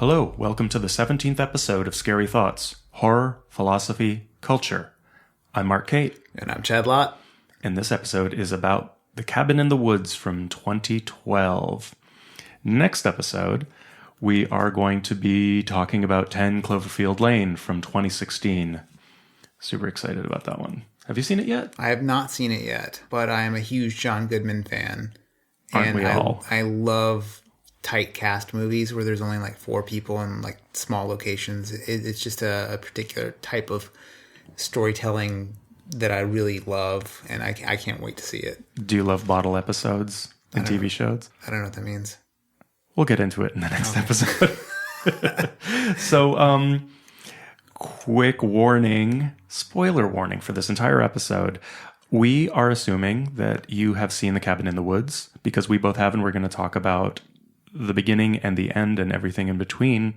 Hello, welcome to the 17th episode of Scary Thoughts, Horror, Philosophy, Culture. I'm Mark Kate. And I'm Chad Lott. And this episode is about The Cabin in the Woods from 2012. Next episode, we are going to be talking about 10 Cloverfield Lane from 2016. Super excited about that one. Have you seen it yet? I have not seen it yet, but I am a huge John Goodman fan. Aren't we all? I love tight cast movies where there's only like 4 people in like small locations. It's just a particular type of storytelling that I really love, and I can't wait to see it. Do you love bottle episodes and TV shows? I don't know what that means. We'll get into it in the next episode. So, quick warning, spoiler warning for this entire episode. We are assuming that you have seen The Cabin in the Woods, because we both have, and we're going to talk about the beginning and the end and everything in between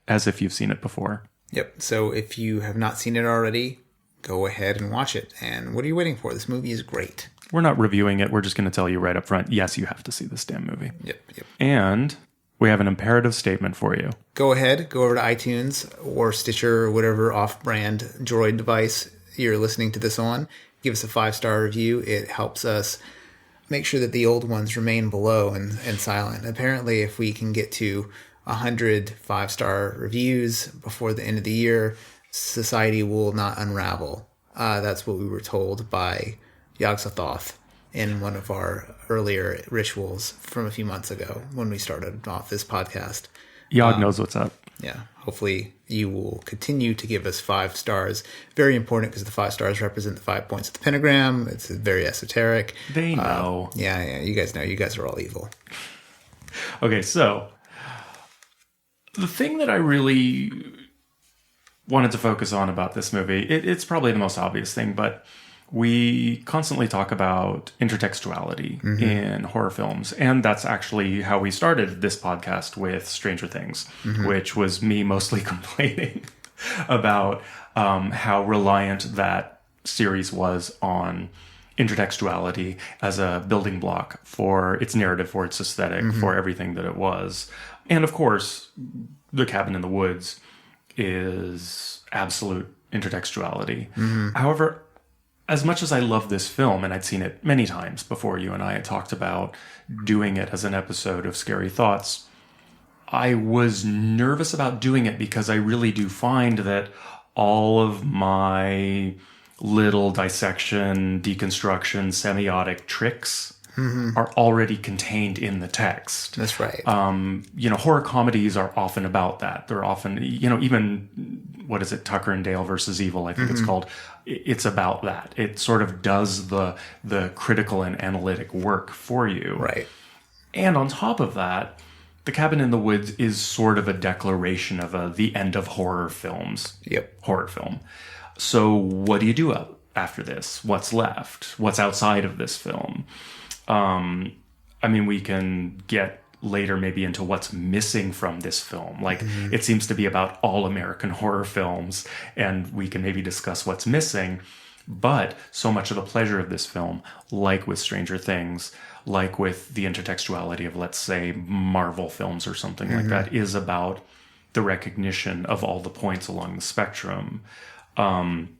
as if you've seen it before. Yep. So if you have not seen it already, go ahead and watch it. And what are you waiting for? This movie is great. We're not reviewing it. We're just going to tell you right up front, yes, you have to see this damn movie. Yep. And we have an imperative statement for you. Go ahead, go over to iTunes or Stitcher or whatever off-brand Droid device you're listening to this on. Give us a 5-star review. It helps us make sure that the old ones remain below and silent. Apparently, if we can get to 100 5-star reviews before the end of the year, society will not unravel. That's what we were told by Yog-Sothoth in one of our earlier rituals from a few months ago when we started off this podcast. Yog knows what's up. Yeah. Hopefully you will continue to give us 5 stars. Very important because the 5 stars represent the 5 points of the pentagram. It's very esoteric. They know. Yeah. You guys know. You guys are all evil. Okay, so the thing that I really wanted to focus on about this movie, it's probably the most obvious thing, but we constantly talk about intertextuality in horror films, and that's actually how we started this podcast with Stranger Things, which was me mostly complaining about how reliant that series was on intertextuality as a building block for its narrative, for its aesthetic, for everything that it was. And of course, The Cabin in the Woods is absolute intertextuality. However, as much as I love this film, and I'd seen it many times before you and I had talked about doing it as an episode of Scary Thoughts, I was nervous about doing it because I really do find that all of my little dissection, deconstruction, semiotic tricks are already contained in the text. That's right. Horror comedies are often about that. They're often, even, what is it, Tucker and Dale versus Evil, I think it's called. It's about that. It sort of does the critical and analytic work for you. Right. And on top of that, The Cabin in the Woods is sort of a declaration of the end of horror films. Yep. Horror film. So what do you do after this? What's left? What's outside of this film? We can get later maybe into what's missing from this film. Like, it seems to be about all American horror films, and we can maybe discuss what's missing. But so much of the pleasure of this film, like with Stranger Things, like with the intertextuality of, let's say, Marvel films or something like that, is about the recognition of all the points along the spectrum. And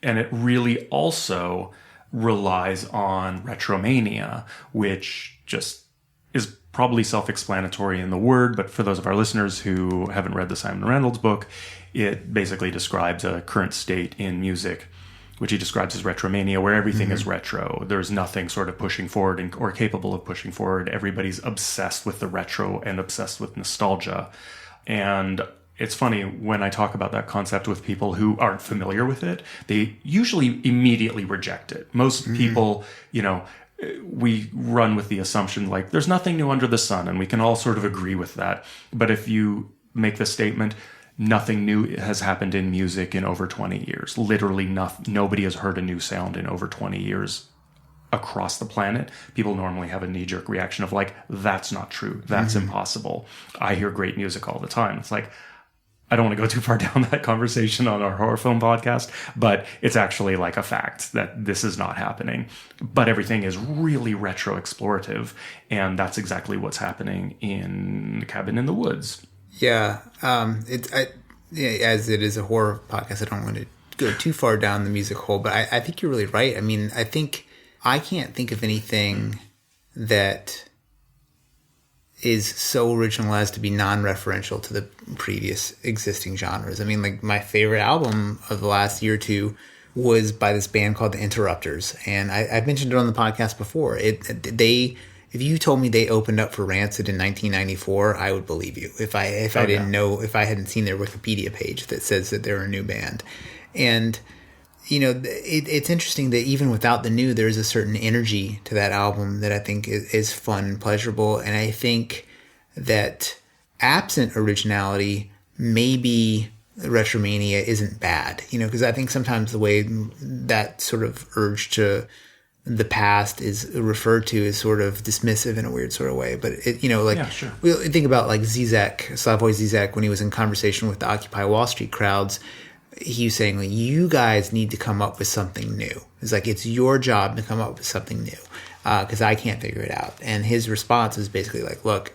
it really also relies on retromania, which just is probably self-explanatory in the word, but for those of our listeners who haven't read the Simon Reynolds book, it basically describes a current state in music, which he describes as retromania, where everything is retro. There's nothing sort of pushing forward or capable of pushing forward. Everybody's obsessed with the retro and obsessed with nostalgia. And it's funny, when I talk about that concept with people who aren't familiar with it, they usually immediately reject it. Most people, we run with the assumption like there's nothing new under the sun, and we can all sort of agree with that. But if you make the statement, nothing new has happened in music in over 20 years, literally nobody has heard a new sound in over 20 years across the planet, people normally have a knee-jerk reaction of like, that's not true. That's impossible. I hear great music all the time. It's like, I don't want to go too far down that conversation on our horror film podcast, but it's actually like a fact that this is not happening. But everything is really retro explorative, and that's exactly what's happening in The Cabin in the Woods. Yeah. Yeah, as it is a horror podcast, I don't want to go too far down the music hole, but I think you're really right. I mean, I think I can't think of anything that is so original as to be non-referential to the previous existing genres. I mean, like, my favorite album of the last year or two was by this band called the Interrupters, and I've mentioned it on the podcast before. If you told me they opened up for Rancid in 1994, I would believe you. If I didn't know, if I hadn't seen their Wikipedia page that says that they're a new band. And you know, it's interesting that even without the new, there's a certain energy to that album that I think is fun and pleasurable. And I think that absent originality, maybe Retromania isn't bad, you know, because I think sometimes the way that sort of urge to the past is referred to is sort of dismissive in a weird sort of way. But it, you know, like, yeah, sure. We think about like Zizek, Slavoj Zizek, when he was in conversation with the Occupy Wall Street crowds, he was saying, like, you guys need to come up with something new. It's like, it's your job to come up with something new, because I can't figure it out. And his response is basically like, look,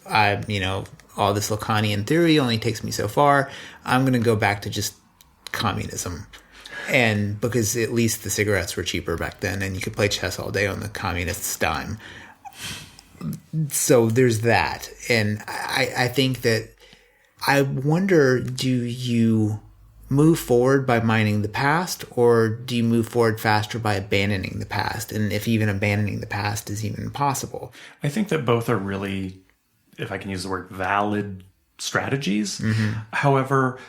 all this Lacanian theory only takes me so far. I'm going to go back to just communism. And because at least the cigarettes were cheaper back then, and you could play chess all day on the communists' dime. So there's that. And I think that, I wonder, do you move forward by mining the past, or do you move forward faster by abandoning the past? And if even abandoning the past is even possible. I think that both are really, if I can use the word, valid strategies. Mm-hmm. However,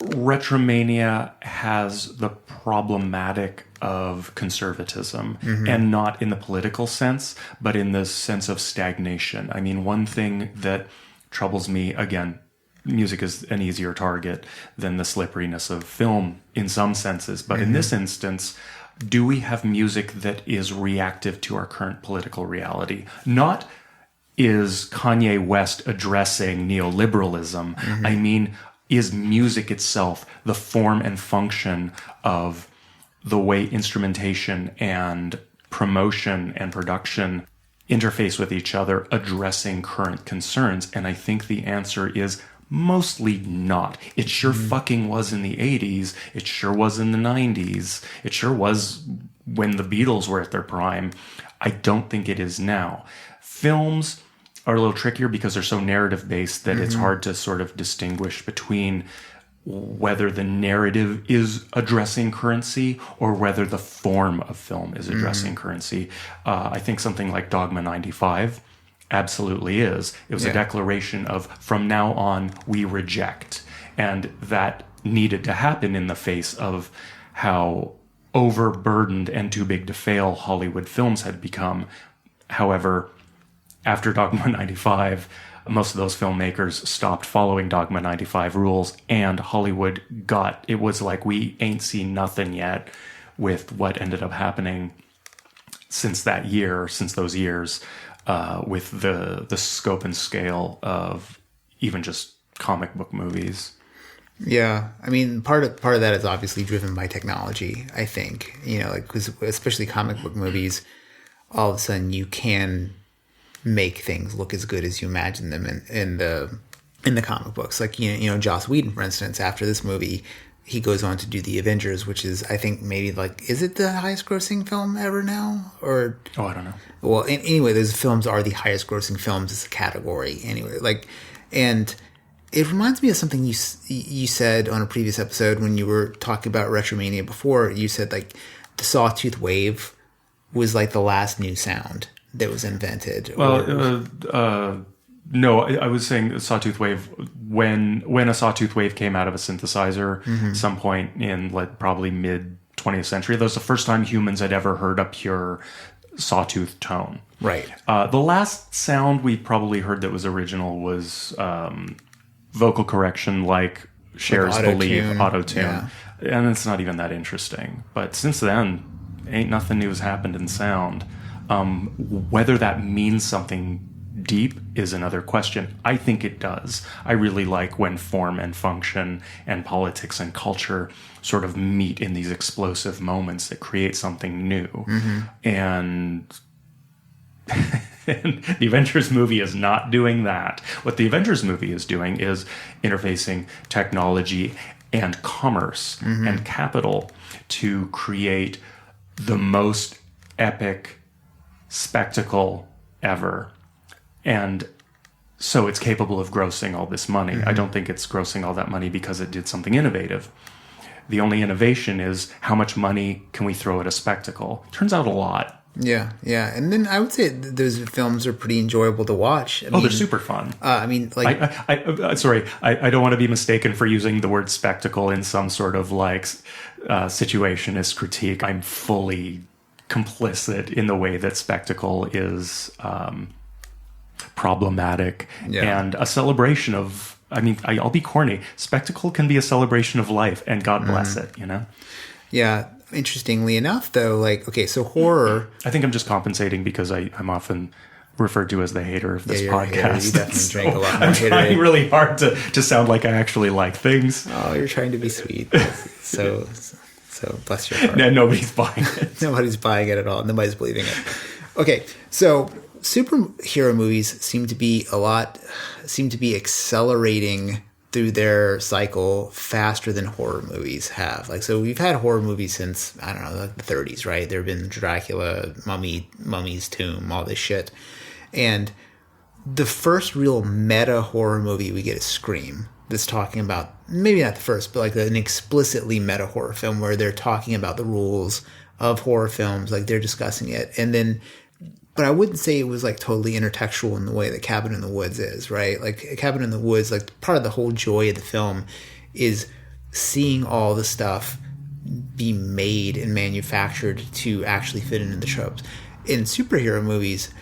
Retromania has the problematic of conservatism, mm-hmm. and not in the political sense, but in the sense of stagnation. I mean, one thing that troubles me, again, music is an easier target than the slipperiness of film in some senses. But mm-hmm. in this instance, do we have music that is reactive to our current political reality? Not is Kanye West addressing neoliberalism. Mm-hmm. I mean, is music itself, the form and function of the way instrumentation and promotion and production interface with each other, addressing current concerns? And I think the answer is mostly not. It sure fucking was in the 80s. It sure was in the 90s. It sure was when the Beatles were at their prime. I don't think it is now. Films are a little trickier because they're so narrative-based that it's hard to sort of distinguish between whether the narrative is addressing currency or whether the form of film is addressing currency. I think something like Dogma 95 absolutely is. It was a declaration of, from now on, we reject. And that needed to happen in the face of how overburdened and too big to fail Hollywood films had become. However, after Dogma 95, most of those filmmakers stopped following Dogma 95 rules, and Hollywood it was like, we ain't seen nothing yet with what ended up happening since those years. With the scope and scale of even just comic book movies. Yeah, I mean, part of that is obviously driven by technology, I think. You know, like, because especially comic book movies, all of a sudden you can make things look as good as you imagine them in the comic books. Like, you know, Joss Whedon, for instance, after this movie, he goes on to do The Avengers, which is, I think, maybe like, is it the highest grossing film ever now? Or I don't know. Well, anyway, those films are the highest grossing films as a category. Anyway, like, and it reminds me of something you said on a previous episode when you were talking about Retromania before. You said, like, the Sawtooth Wave was like the last new sound that was invented. Well, no, I was saying a Sawtooth Wave, when a Sawtooth Wave came out of a synthesizer at some point in, like, probably mid 20th century, that was the first time humans had ever heard a pure sawtooth tone. Right. The last sound we probably heard that was original was vocal correction, like Cher's like Believe, auto-tune. Yeah. And it's not even that interesting. But since then, ain't nothing new has happened in sound. Whether that means something deep is another question. I think it does. I really like when form and function and politics and culture sort of meet in these explosive moments that create something new. And And the Avengers movie is not doing that. What the Avengers movie is doing is interfacing technology and commerce and capital to create the most epic spectacle ever. And so it's capable of grossing all this money. I don't think it's grossing all that money because it did something innovative. The only innovation is how much money can we throw at a spectacle? Turns out a lot. Yeah. And then I would say those films are pretty enjoyable to watch. I mean, they're super fun. I mean, like... I don't want to be mistaken for using the word spectacle in some sort of like situationist critique. I'm fully complicit in the way that spectacle is problematic and a celebration of... I mean, I'll be corny. Spectacle can be a celebration of life, and God bless it, you know? Yeah. Interestingly enough, though, like, okay, so horror... I think I'm just compensating because I'm often referred to as the hater of this podcast. You definitely drink a lot more. I'm trying really hard to sound like I actually like things. Oh, you're trying to be sweet. So bless your heart. No, nobody's buying it. Nobody's buying it at all. Nobody's believing it. Okay, so superhero movies seem to be accelerating through their cycle faster than horror movies have. Like, so we've had horror movies since, I don't know, like the 30s, right? There have been Dracula, Mummy's Tomb, all this shit. And the first real meta horror movie we get is Scream. That's talking about, maybe not the first, but like an explicitly meta horror film where they're talking about the rules of horror films, like they're discussing it. And then, but I wouldn't say it was like totally intertextual in the way that Cabin in the Woods is, right? Like Cabin in the Woods, like part of the whole joy of the film is seeing all the stuff be made and manufactured to actually fit into the tropes. In superhero movies,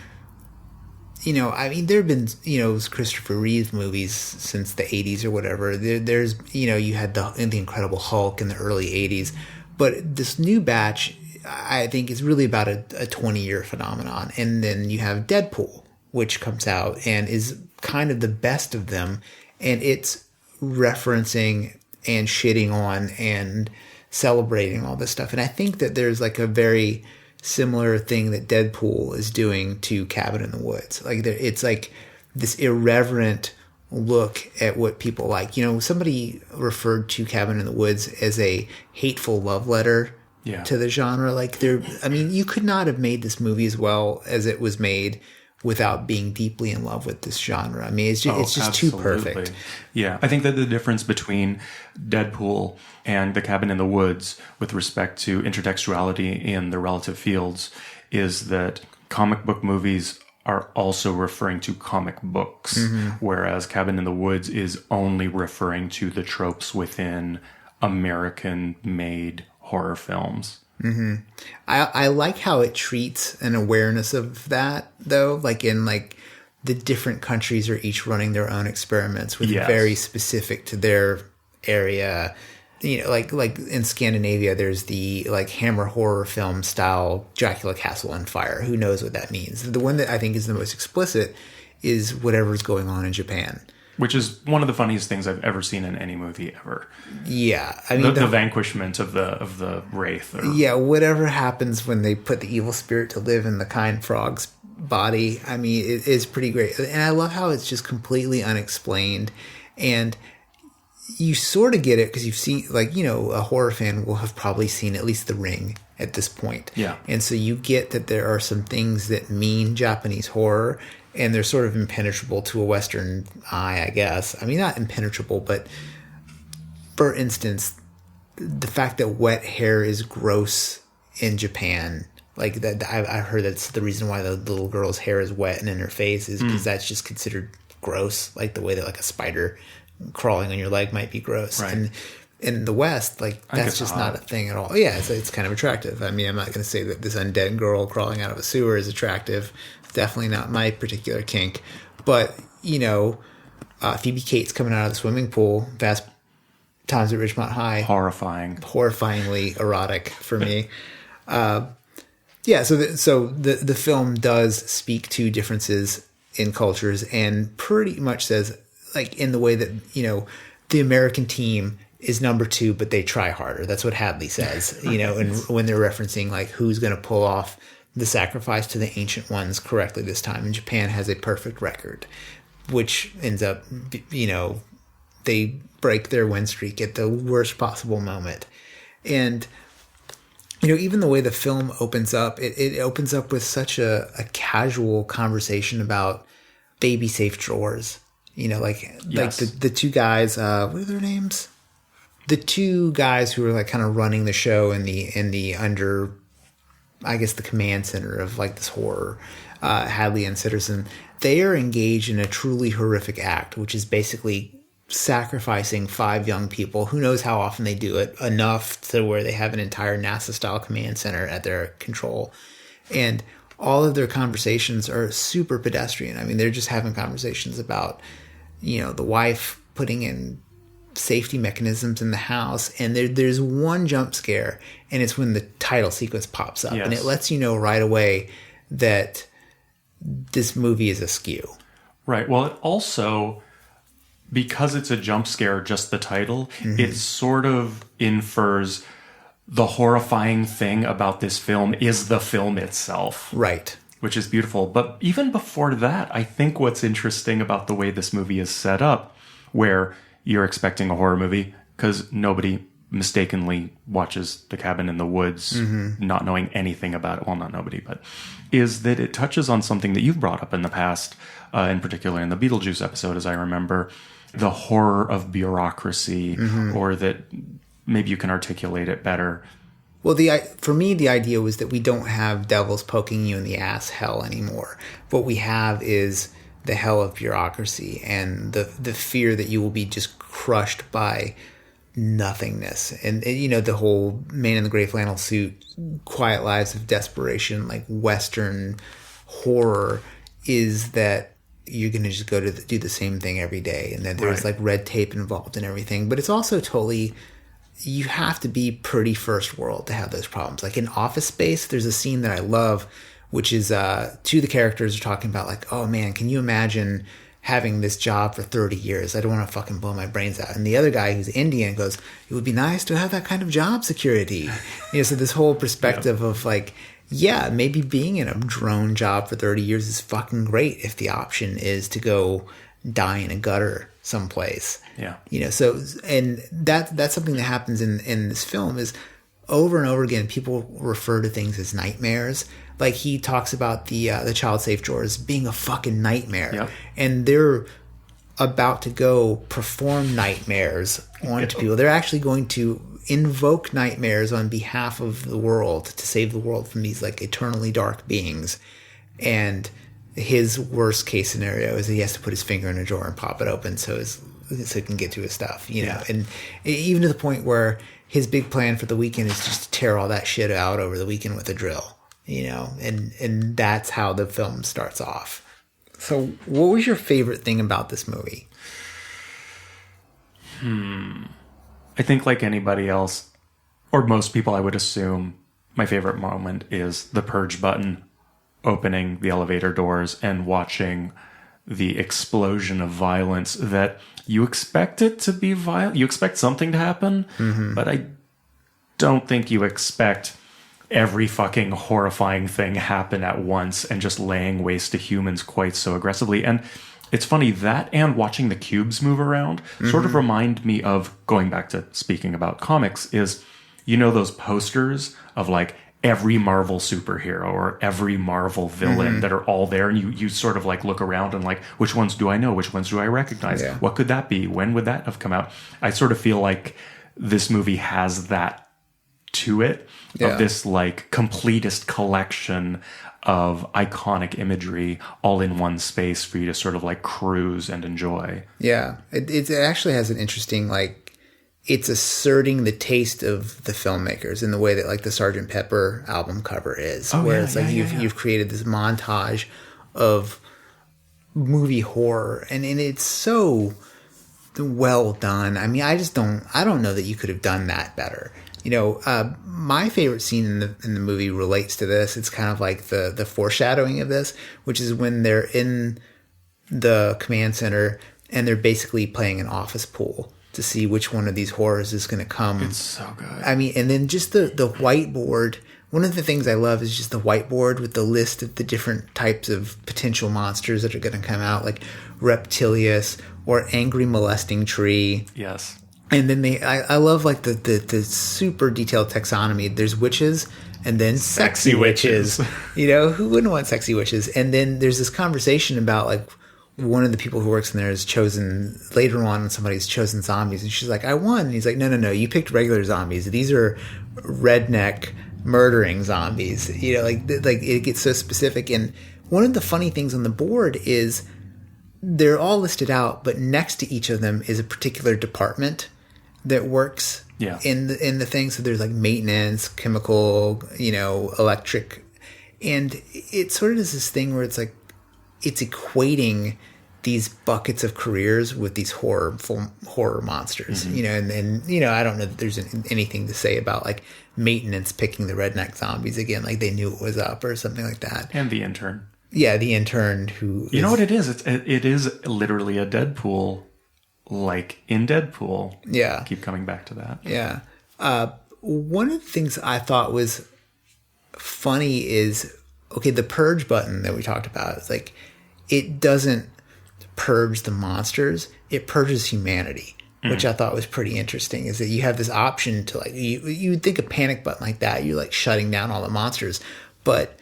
you know, I mean, there have been, you know, Christopher Reeve movies since the 80s or whatever. There's, you know, you had the Incredible Hulk in the early 80s. But this new batch, I think, is really about a 20-year phenomenon. And then you have Deadpool, which comes out and is kind of the best of them. And it's referencing and shitting on and celebrating all this stuff. And I think that there's like a very similar thing that Deadpool is doing to Cabin in the Woods. Like it's like this irreverent look at what people like. You know, somebody referred to Cabin in the Woods as a hateful love letter to the genre. Like I mean, you could not have made this movie as well as it was made without being deeply in love with this genre. I mean, it's just too perfect. Yeah, I think that the difference between Deadpool and The Cabin in the Woods with respect to intertextuality in the relative fields is that comic book movies are also referring to comic books, whereas Cabin in the Woods is only referring to the tropes within American-made horror films. Mm-hmm. I like how it treats an awareness of that, though. Like in like the different countries are each running their own experiments with very specific to their area. You know, like in Scandinavia, there's the like Hammer horror film style Dracula Castle on Fire. Who knows what that means? The one that I think is the most explicit is whatever's going on in Japan. Which is one of the funniest things I've ever seen in any movie ever. Yeah, I mean the vanquishment of the wraith. Yeah, whatever happens when they put the evil spirit to live in the kind frog's body. I mean, it is pretty great, and I love how it's just completely unexplained, and you sort of get it because you've seen, like, you know, a horror fan will have probably seen at least The Ring at this point. Yeah, and so you get that there are some things that mean Japanese horror. And they're sort of impenetrable to a Western eye, I guess. I mean, not impenetrable, but for instance, the fact that wet hair is gross in Japan, like that, I heard that's the reason why the little girl's hair is wet and in her face is because that's just considered gross, like the way that like a spider crawling on your leg might be gross. Right. And in the West, like that's just not a thing at all. Yeah, it's kind of attractive. I mean, I'm not going to say that this undead girl crawling out of a sewer is attractive. Definitely not my particular kink, but you know, Phoebe Cates coming out of the swimming pool, Fast Times at Ridgemont High, horrifyingly erotic for me. Yeah, so the film does speak to differences in cultures and pretty much says, like, in the way that, you know, the American team is number 2, but they try harder. That's what Hadley says, you know, and when they're referencing like who's going to pull off the sacrifice to the ancient ones correctly this time, and Japan has a perfect record, which ends up, they break their win streak at the worst possible moment. And, even the way the film opens up, it opens up with such a casual conversation about baby safe drawers. Like the two guys, what are their names? The two guys who are like kind of running the show in the under, I guess, the command center of like this horror, Hadley and Sitterson, they are engaged in a truly horrific act, which is basically sacrificing 5 young people. Who knows how often they do it, enough to where they have an entire NASA-style command center at their control. And all of their conversations are super pedestrian. I mean, they're just having conversations about, the wife putting in safety mechanisms in the house, and there's one jump scare, and it's when the title sequence pops up. Yes. And it lets you know right away that this movie is askew. Right. Well, it also, because it's a jump scare, just the title, it sort of infers the horrifying thing about this film is the film itself. Right. Which is beautiful. But even before that, I think what's interesting about the way this movie is set up, where you're expecting a horror movie, because nobody mistakenly watches The Cabin in the Woods, not knowing anything about it. Well, not nobody, but is that it touches on something that you've brought up in the past, in particular in the Beetlejuice episode, as I remember, the horror of bureaucracy, or that maybe you can articulate it better. Well, for me, the idea was that we don't have devils poking you in the ass hell anymore. What we have is the hell of bureaucracy and the fear that you will be just crushed by nothingness. And the whole man in the gray flannel suit, quiet lives of desperation, like Western horror, is that you're going to just go to do the same thing every day. And then there's like red tape involved and everything. But it's also totally, you have to be pretty first world to have those problems. Like in Office Space, there's a scene that I love, which is two of the characters are talking about like, oh man, can you imagine having this job for 30 years? I don't want to fucking blow my brains out. And the other guy who's Indian goes, it would be nice to have that kind of job security. So this whole perspective of like, yeah, maybe being in a drone job for 30 years is fucking great if the option is to go die in a gutter someplace. Yeah. So, and that's something that happens in this film is over and over again, people refer to things as nightmares. Like he talks about the child safe drawers being a fucking nightmare. Yep. And they're about to go perform nightmares onto people. They're actually going to invoke nightmares on behalf of the world to save the world from these like eternally dark beings. And his worst case scenario is that he has to put his finger in a drawer and pop it open so he can get to his stuff, know. And even to the point where his big plan for the weekend is just to tear all that shit out over the weekend with a drill, and that's how the film starts off. So what was your favorite thing about this movie? I think like anybody else, or most people, I would assume my favorite moment is the purge button, opening the elevator doors and watching the explosion of violence that you expect it to be violent. You expect something to happen, but I don't think you expect every fucking horrifying thing happen at once and just laying waste to humans quite so aggressively. And it's funny, that and watching the cubes move around sort of remind me of, going back to speaking about comics, is, those posters of like every Marvel superhero or every Marvel villain that are all there, and you sort of like look around and like, which ones do I know? Which ones do I recognize? Yeah. What could that be? When would that have come out? I sort of feel like this movie has that to it, of this like completist collection of iconic imagery all in one space for you to sort of like cruise and enjoy. Yeah. It actually has an interesting, like, it's asserting the taste of the filmmakers in the way that like the Sgt. Pepper album cover is, where it's like you've created this montage of movie horror, and it's so well done. I mean, I don't know that you could have done that better. My favorite scene in the movie relates to this. It's kind of like the foreshadowing of this, which is when they're in the command center and they're basically playing an office pool to see which one of these horrors is going to come. It's so good. I mean, and then just the whiteboard one of the things I love is just the whiteboard with the list of the different types of potential monsters that are going to come out, like Reptilius or Angry Molesting Tree. Yes. And then I love like the super detailed taxonomy. There's witches and then sexy witches. You know, who wouldn't want sexy witches? And then there's this conversation about like one of the people who works in there is chosen later on. Somebody's chosen zombies, and she's like, "I won." And he's like, "No, you picked regular zombies. These are redneck murdering zombies." You know, like it gets so specific. And one of the funny things on the board is they're all listed out, but next to each of them is a particular department that works in the thing. So there's like maintenance, chemical, you know, electric, and it sort of is this thing where it's like it's equating these buckets of careers with these horror monsters, you know, and you know, I don't know that there's anything to say about like maintenance picking the redneck zombies again, like they knew it was up or something like that. And the intern. Yeah, the intern who... You know what it is? It is literally a Deadpool, like in Deadpool. Yeah. Keep coming back to that. Yeah. One of the things I thought was funny is, okay, the purge button that we talked about, it's like, it doesn't purge the monsters, it purges humanity, which I thought was pretty interesting, is that you have this option to like, you would think a panic button like that, you're like shutting down all the monsters, but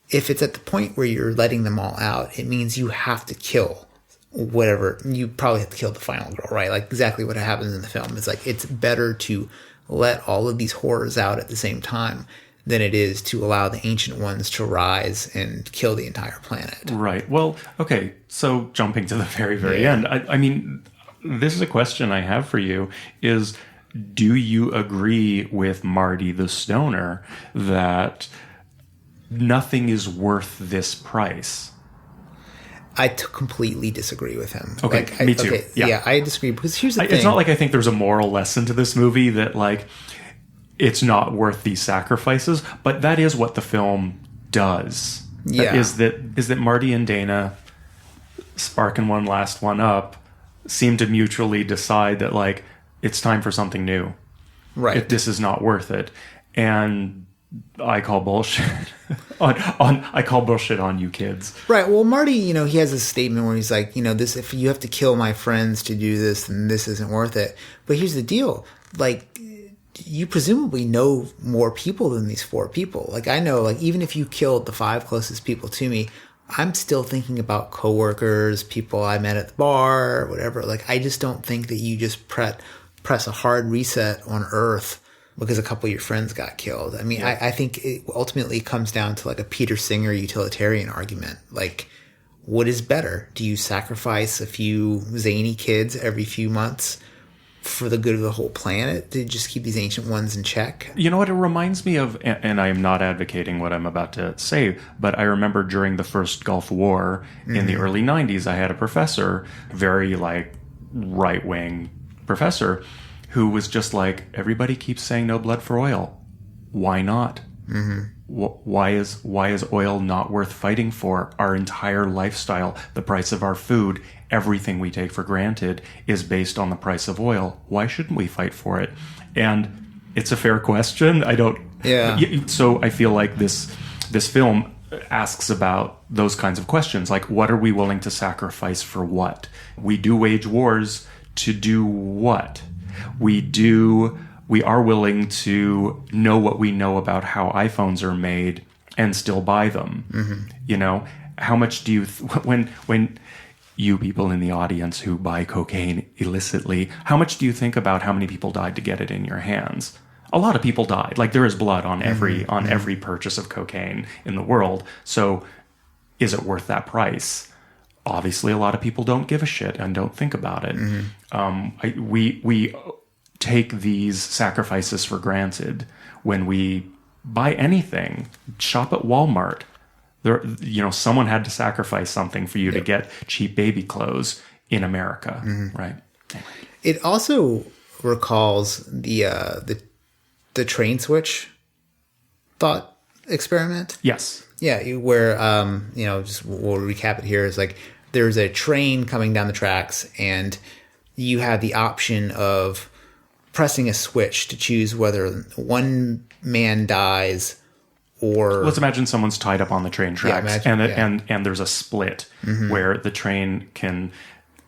if it's at the point where you're letting them all out, it means you have to kill whatever, you probably have to kill the final girl, right? Like exactly what happens in the film is like, it's better to let all of these horrors out at the same time than it is to allow the ancient ones to rise and kill the entire planet. Right. Well, okay. So jumping to the very, very end, I mean, this is a question I have for you is, do you agree with Marty the Stoner that nothing is worth this price? I completely disagree with him. Okay, like, me too. Okay, yeah, I disagree because here's the thing. It's not like I think there's a moral lesson to this movie that like it's not worth these sacrifices, but that is what the film does. Yeah. Is that Marty and Dana, sparking one last one up, seem to mutually decide that like it's time for something new. Right. This is not worth it. And I call bullshit I call bullshit on you kids. Right. Well, Marty, you know, he has a statement where he's like, you know, this, if you have to kill my friends to do this, then this isn't worth it. But here's the deal. Like, you presumably know more people than these 4 people. Like, I know, like, even if you killed the 5 closest people to me, I'm still thinking about coworkers, people I met at the bar, whatever. Like, I just don't think that you just press a hard reset on Earth because a couple of your friends got killed. I mean, yeah. I think it ultimately comes down to like a Peter Singer utilitarian argument. Like, what is better? Do you sacrifice a few zany kids every few months for the good of the whole planet to just keep these ancient ones in check? You know what it reminds me of, and I am not advocating what I'm about to say, but I remember during the first Gulf War in the early 90s, I had a professor, very like right-wing professor, who was just like, everybody keeps saying no blood for oil. Why not? Why is oil not worth fighting for? Our entire lifestyle, the price of our food, everything we take for granted is based on the price of oil. Why shouldn't we fight for it? And it's a fair question. I don't... Yeah. So I feel like this film asks about those kinds of questions. Like, what are we willing to sacrifice for what? We do wage wars to do what? We are willing to know what we know about how iPhones are made and still buy them. You know, how much do you, when you people in the audience who buy cocaine illicitly, how much do you think about how many people died to get it in your hands? A lot of people died. Like, there is blood on every purchase of cocaine in the world. So is it worth that price? Obviously, a lot of people don't give a shit and don't think about it. We take these sacrifices for granted when we buy anything. Shop at Walmart. There, you know, someone had to sacrifice something for you to get cheap baby clothes in America, right? It also recalls the train switch thought experiment. Yes. Yeah, where you know, just we'll recap it here. Is like there's a train coming down the tracks, and you have the option of pressing a switch to choose whether one man dies or let's imagine someone's tied up on the train tracks, and there's a split where the train can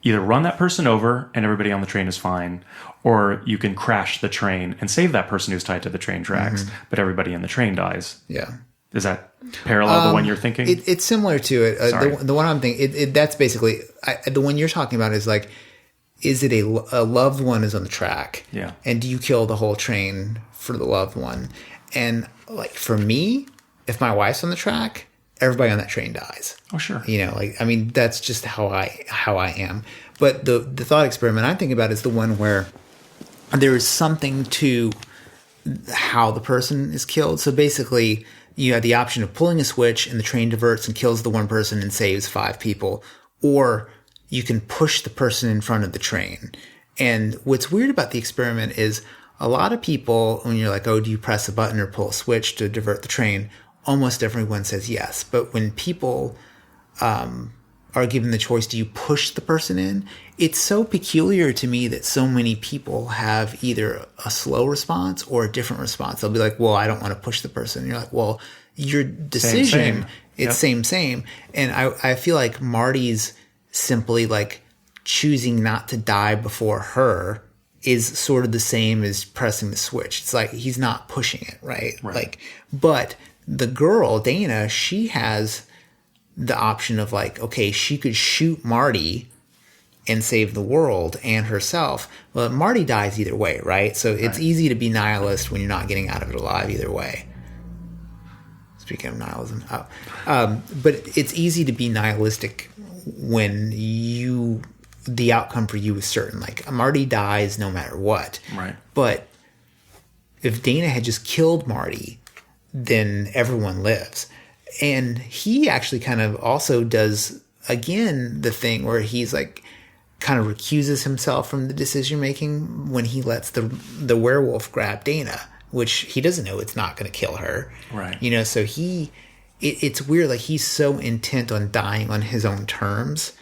either run that person over and everybody on the train is fine, or you can crash the train and save that person who's tied to the train tracks, but everybody in the train dies. Yeah. Is that parallel the one you're thinking? It's similar to it. The one I'm thinking, that's basically, the one you're talking about is like, is it a loved one is on the track? Yeah. And do you kill the whole train for the loved one? And like for me, if my wife's on the track, everybody on that train dies. Oh, sure. I mean, that's just how I am. But the thought experiment I'm thinking about is the one where there is something to how the person is killed. So basically, you have the option of pulling a switch and the train diverts and kills the one person and saves 5 people, or you can push the person in front of the train. And what's weird about the experiment is a lot of people, when you're like, oh, do you press a button or pull a switch to divert the train? Almost everyone says yes. But when people are given the choice, do you push the person in? It's so peculiar to me that so many people have either a slow response or a different response. They'll be like, well, I don't want to push the person. And you're like, well, your decision, it's same. And I feel like Marty's simply like choosing not to die before her is sort of the same as pressing the switch. It's like he's not pushing it, right? Like, but the girl, Dana, she has the option of like, okay, she could shoot Marty and save the world and herself. Well, Marty dies either way, right? So it's easy to be nihilist when you're not getting out of it alive either way. Speaking of nihilism. But it's easy to be nihilistic when the outcome for you is certain. Like, Marty dies no matter what. Right. But if Dana had just killed Marty, then everyone lives. And he actually kind of also does, again, the thing where he's like, kind of recuses himself from the decision making when he lets the werewolf grab Dana, which he doesn't know it's not going to kill her. Right. So it's weird. Like, he's so intent on dying on his own terms.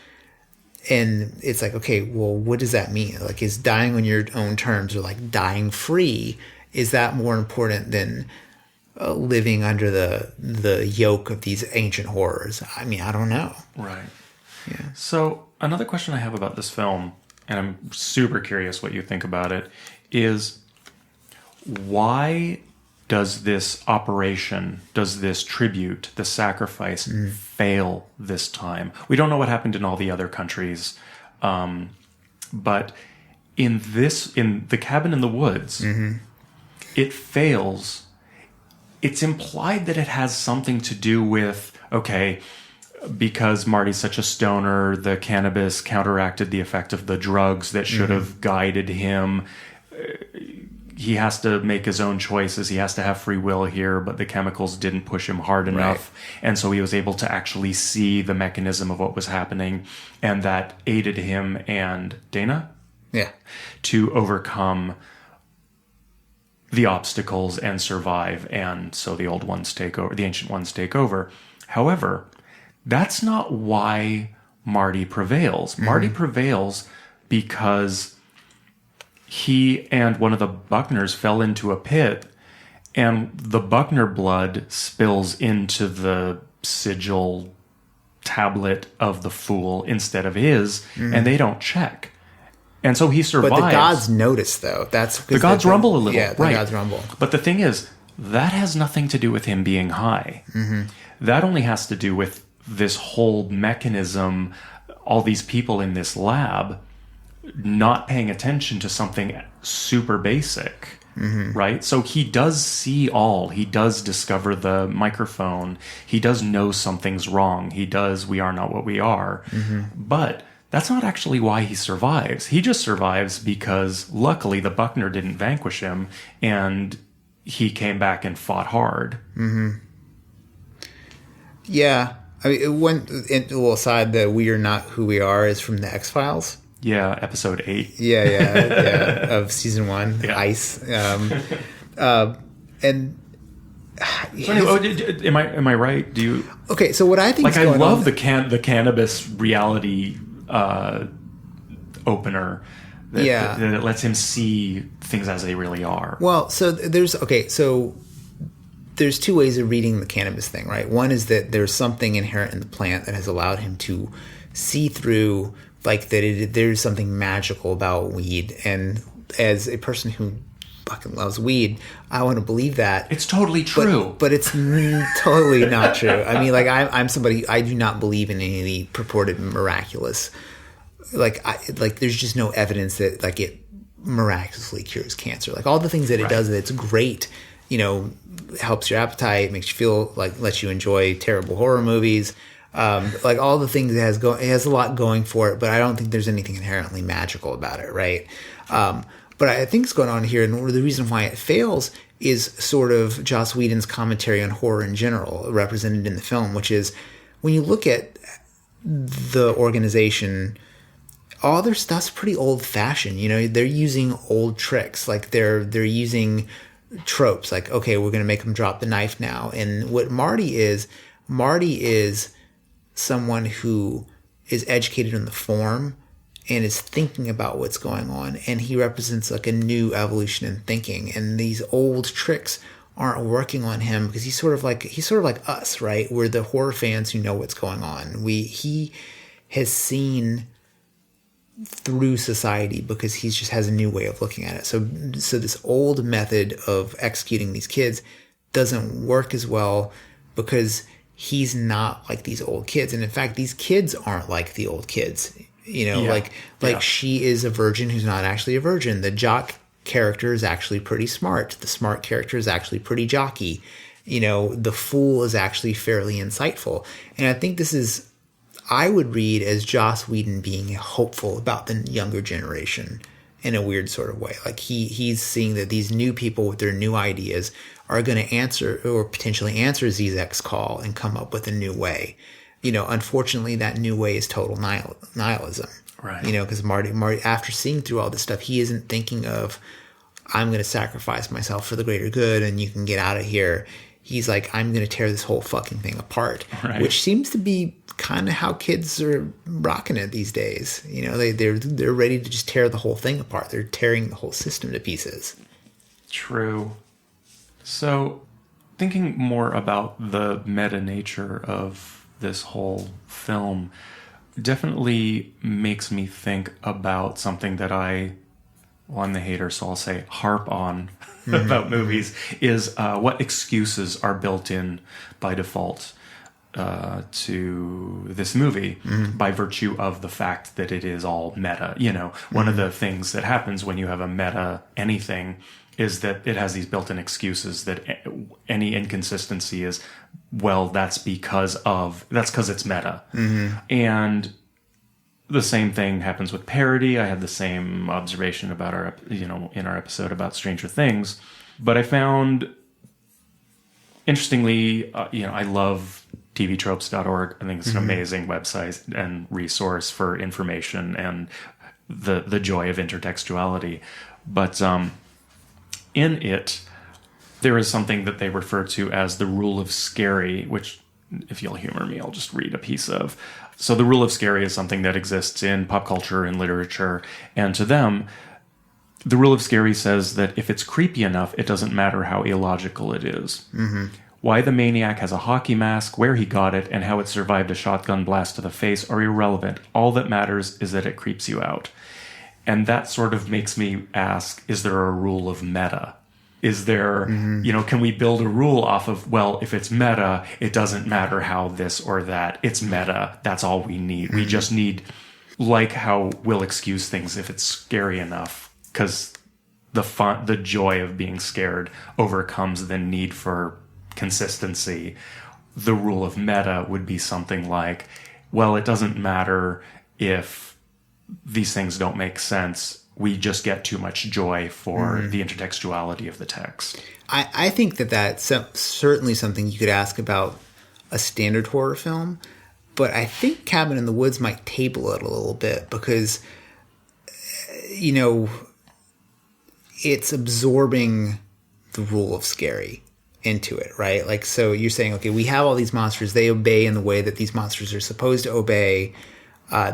And it's like, okay, well, what does that mean? Like, is dying on your own terms, or like dying free, is that more important than living under the yoke of these ancient horrors? I mean, I don't know. Right. Yeah. So another question I have about this film, and I'm super curious what you think about it, is why does this operation, does this tribute, the sacrifice fail this time? We don't know what happened in all the other countries, but in the cabin in the woods, it fails. It's implied that it has something to do with, okay, because Marty's such a stoner, the cannabis counteracted the effect of the drugs that should have guided him. He has to make his own choices. He has to have free will here, but the chemicals didn't push him hard enough. And so he was able to actually see the mechanism of what was happening, and that aided him and Dana to overcome the obstacles and survive. And so the old ones take over, the ancient ones take over. However, that's not why Marty prevails. Marty prevails because he and one of the Buckners fell into a pit, and the Buckner blood spills into the sigil tablet of the fool instead of his, and they don't check. And so he survives. But the gods notice, though. The gods rumble a little. Yeah, the gods rumble. But the thing is, that has nothing to do with him being high. That only has to do with this whole mechanism, all these people in this lab not paying attention to something super basic, right? So he does see all. He does discover the microphone. He does know something's wrong. He does, we are not what we are. But that's not actually why he survives. He just survives because, luckily, the Buckner didn't vanquish him, and he came back and fought hard. Yeah. I mean, a little aside, the "We Are Not Who We Are" is from the X-Files. Yeah, episode 8. Yeah, of season 1, Ice. And So anyway, am I right? Do you? Okay, so what I think, like, I love the cannabis reality opener. That it lets him see things as they really are. Well, so there's two ways of reading the cannabis thing, right? One is that there's something inherent in the plant that has allowed him to see through, like there's something magical about weed. And as a person who fucking loves weed, I want to believe that. It's totally true. But it's totally not true. I mean, like, I'm somebody, I do not believe in any of the purported miraculous. Like, there's just no evidence that, like, it miraculously cures cancer. Like, all the things that it does, that's great, you know, helps your appetite, makes you feel like, lets you enjoy terrible horror movies. Like, all the things it has a lot going for it, but I don't think there's anything inherently magical about it, right? But I think what's going on here, and the reason why it fails, is sort of Joss Whedon's commentary on horror in general, represented in the film, which is, when you look at the organization, all their stuff's pretty old-fashioned. You know, they're using old tricks. Like, they're using tropes. Like, okay, we're going to make them drop the knife now. And what Marty is someone who is educated in the form and is thinking about what's going on, and he represents like a new evolution in thinking. And these old tricks aren't working on him because he's sort of like us, right? We're the horror fans who know what's going on. He has seen through society because he just has a new way of looking at it. So this old method of executing these kids doesn't work as well because he's not like these old kids. And in fact, these kids aren't like the old kids. You know, she is a virgin who's not actually a virgin. The jock character is actually pretty smart. The smart character is actually pretty jockey. You know, the fool is actually fairly insightful. And I think I would read as Joss Whedon being hopeful about the younger generation in a weird sort of way. Like he's seeing that these new people with their new ideas are going to answer or potentially answer Zizek's call and come up with a new way. You know, unfortunately, that new way is total nihilism. Right. You know, because Marty, after seeing through all this stuff, he isn't thinking of, I'm going to sacrifice myself for the greater good and you can get out of here. He's like, I'm going to tear this whole fucking thing apart, which seems to be kind of how kids are rocking it these days. You know, they're ready to just tear the whole thing apart. They're tearing the whole system to pieces. True. So, thinking more about the meta nature of this whole film definitely makes me think about something that I'm the hater, so I'll say harp on about movies, is what excuses are built in by default to this movie by virtue of the fact that it is all meta. You know, one of the things that happens when you have a meta anything is that it has these built-in excuses that any inconsistency is, well, that's because it's meta. And the same thing happens with parody. I had the same observation about in our episode about Stranger Things, but I found, interestingly, I love tvtropes.org. I think it's an amazing website and resource for information and the joy of intertextuality. But in it, there is something that they refer to as the rule of scary, which, if you'll humor me, I'll just read a piece of. So the rule of scary is something that exists in pop culture and literature, and to them, the rule of scary says that if it's creepy enough, it doesn't matter how illogical it is. Why the maniac has a hockey mask, where he got it, and how it survived a shotgun blast to the face are irrelevant. All that matters is that it creeps you out. And that sort of makes me ask, is there a rule of meta? Is there, can we build a rule off of, well, if it's meta, it doesn't matter how this or that. It's meta. That's all we need. We just need, like how we'll excuse things if it's scary enough, because the joy of being scared overcomes the need for consistency. The rule of meta would be something like, well, it doesn't matter if these things don't make sense. We just get too much joy for the intertextuality of the text. I think that's certainly something you could ask about a standard horror film, but I think Cabin in the Woods might table it a little bit because, it's absorbing the rule of scary into it, right? Like, so you're saying, okay, we have all these monsters. They obey in the way that these monsters are supposed to obey.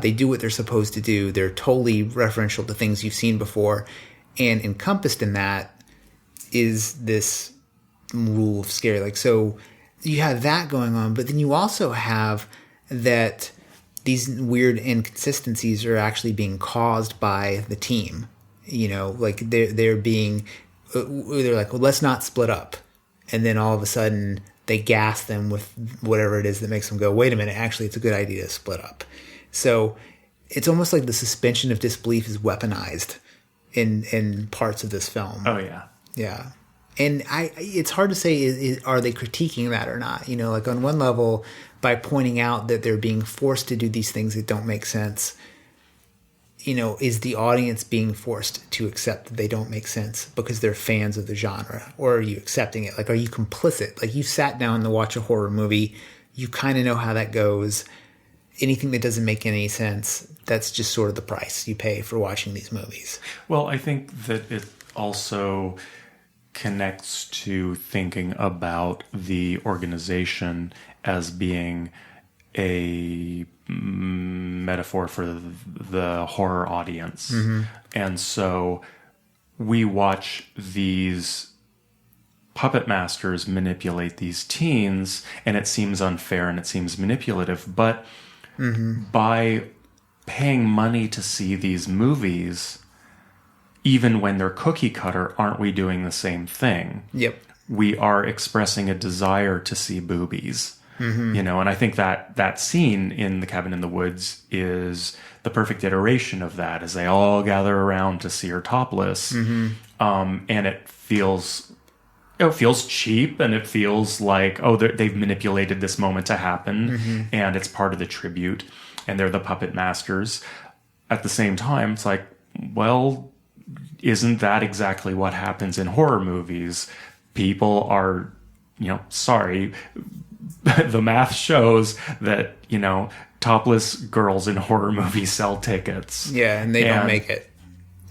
They do what they're supposed to do. They're totally referential to things you've seen before. And encompassed in that is this rule of scary. Like, so you have that going on, but then you also have that these weird inconsistencies are actually being caused by the team. You know, like they're being, they're like, well, let's not split up. And then all of a sudden they gas them with whatever it is that makes them go, wait a minute, actually it's a good idea to split up. So it's almost like the suspension of disbelief is weaponized in parts of this film. Oh yeah. Yeah. And it's hard to say, are they critiquing that or not? You know, like on one level, by pointing out that they're being forced to do these things that don't make sense, you know, is the audience being forced to accept that they don't make sense because they're fans of the genre? Or are you accepting it? Like, are you complicit? Like, you sat down to watch a horror movie, you kind of know how that goes. Anything that doesn't make any sense, that's just sort of the price you pay for watching these movies. Well, I think that it also connects to thinking about the organization as being a metaphor for the horror audience. Mm-hmm. And so we watch these puppet masters manipulate these teens, and it seems unfair and it seems manipulative. But by paying money to see these movies, even when they're cookie cutter, aren't we doing the same thing? Yep. We are expressing a desire to see boobies. Mm-hmm. You know, and I think that scene in The Cabin in the Woods is the perfect iteration of that, as they all gather around to see her topless. Mm-hmm. And it feels cheap, and it feels like, oh, they've manipulated this moment to happen, and it's part of the tribute, and they're the puppet masters. At the same time, it's like, well, isn't that exactly what happens in horror movies? People are, you know, sorry, the math shows that, you know, topless girls in horror movies sell tickets. Yeah, and they don't make it.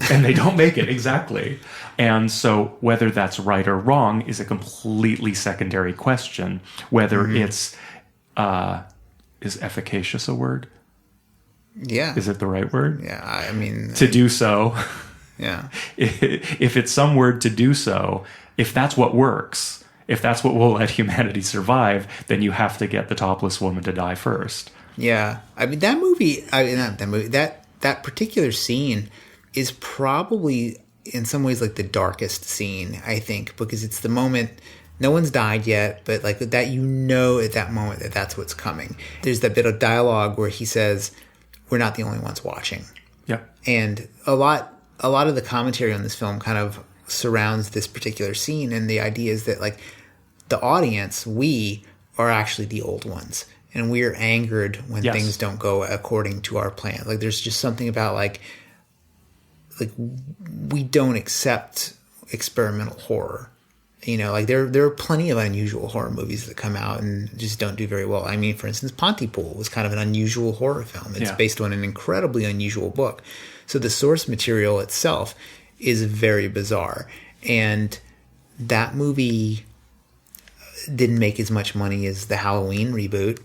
And they don't make it, exactly. And so whether that's right or wrong is a completely secondary question. Whether it's, is efficacious a word? Yeah. Is it the right word? Yeah, I mean... To do so. Yeah. If it's some word to do so, if that's what works, if that's what will let humanity survive, then you have to get the topless woman to die first. Yeah. I mean, that particular scene is probably in some ways like the darkest scene, I think, because it's the moment, no one's died yet, but like that, you know, at that moment that that's what's coming. There's that bit of dialogue where he says, we're not the only ones watching. Yep. And a lot of the commentary on this film kind of surrounds this particular scene, and the idea is that like the audience, we are actually the old ones, and we're angered when things don't go according to our plan. Like there's just something about like we don't accept experimental horror. You know, like there are plenty of unusual horror movies that come out and just don't do very well. I mean, for instance, Pontypool was kind of an unusual horror film. It's based on an incredibly unusual book. So the source material itself is very bizarre. And that movie didn't make as much money as the Halloween reboot.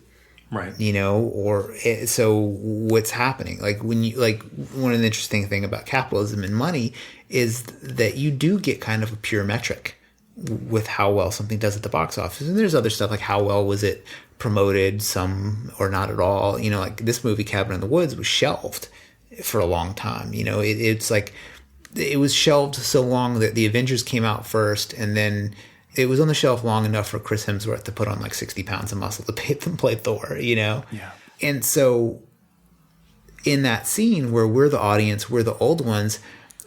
Right. You know, so what's happening? Like when you, like one of the interesting thing about capitalism and money is that you do get kind of a pure metric with how well something does at the box office. And there's other stuff like how well was it promoted, some or not at all. You know, like this movie Cabin in the Woods was shelved for a long time. You know, it's like it was shelved so long that the Avengers came out first, and then it was on the shelf long enough for Chris Hemsworth to put on like 60 pounds of muscle to play Thor, you know? Yeah. And so in that scene where we're the audience, we're the old ones,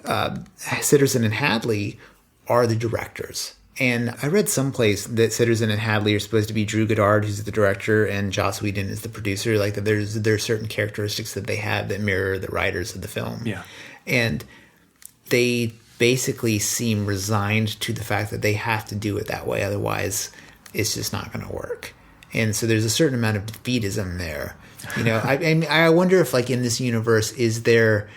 Sitterson and Hadley are the directors. And I read someplace that Sitterson and Hadley are supposed to be Drew Goddard, who's the director, and Joss Whedon is the producer. Like that there's certain characteristics that they have that mirror the writers of the film. Yeah. And they basically seem resigned to the fact that they have to do it that way. Otherwise, it's just not going to work. And so there's a certain amount of defeatism there. You know, I wonder if like in this universe, is there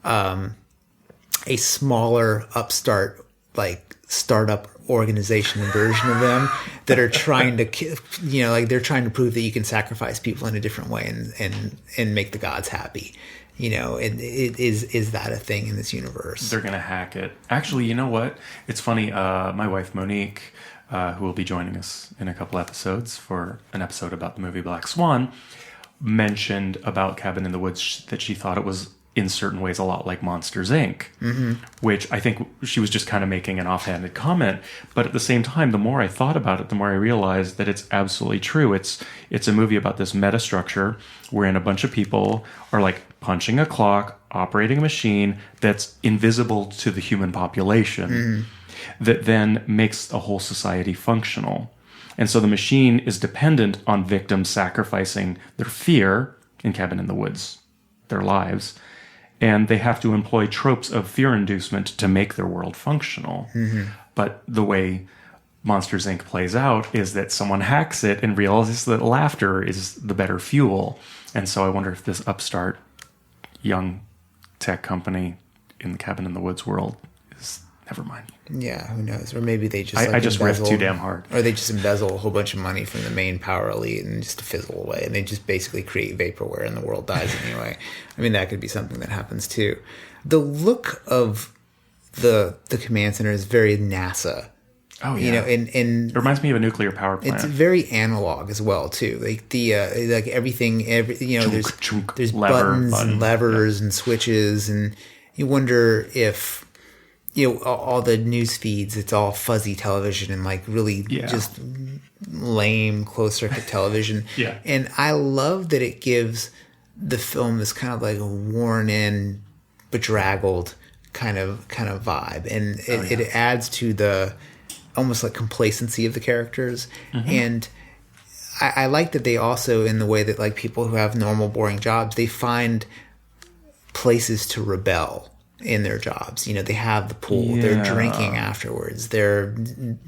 a smaller upstart, like startup organization version of them that are trying to, you know, like they're trying to prove that you can sacrifice people in a different way and make the gods happy. You know, is that a thing in this universe? They're going to hack it. Actually, you know what? It's funny. My wife, Monique, who will be joining us in a couple episodes for an episode about the movie Black Swan, mentioned about Cabin in the Woods that she thought it was in certain ways a lot like Monsters, Inc., which I think she was just kind of making an offhanded comment. But at the same time, the more I thought about it, the more I realized that it's absolutely true. It's a movie about this metastructure wherein a bunch of people are like punching a clock, operating a machine that's invisible to the human population, that then makes a whole society functional. And so the machine is dependent on victims sacrificing their fear, in Cabin in the Woods, their lives, and they have to employ tropes of fear inducement to make their world functional. But the way Monsters, Inc. plays out is that someone hacks it and realizes that laughter is the better fuel. And so I wonder if this upstart young tech company in the Cabin in the Woods world is... Never mind. Yeah, who knows? Or maybe they just I just riffed too damn hard. Or they just embezzle a whole bunch of money from the main power elite and just fizzle away. And they just basically create vaporware and the world dies anyway. I mean, that could be something that happens too. The look of the command center is very NASA. Oh, yeah. You know, and it reminds me of a nuclear power plant. It's very analog as well too. Like the like everything, you know, there's buttons and levers and switches, and you wonder if, you know, all the news feeds, it's all fuzzy television and like really just lame closed circuit television. And I love that it gives the film this kind of like a worn in, bedraggled kind of vibe. And it adds to the almost like complacency of the characters. And I like that they also, in the way that like people who have normal boring jobs, they find places to rebel in their jobs. You know, they have the pool, they're drinking afterwards, they're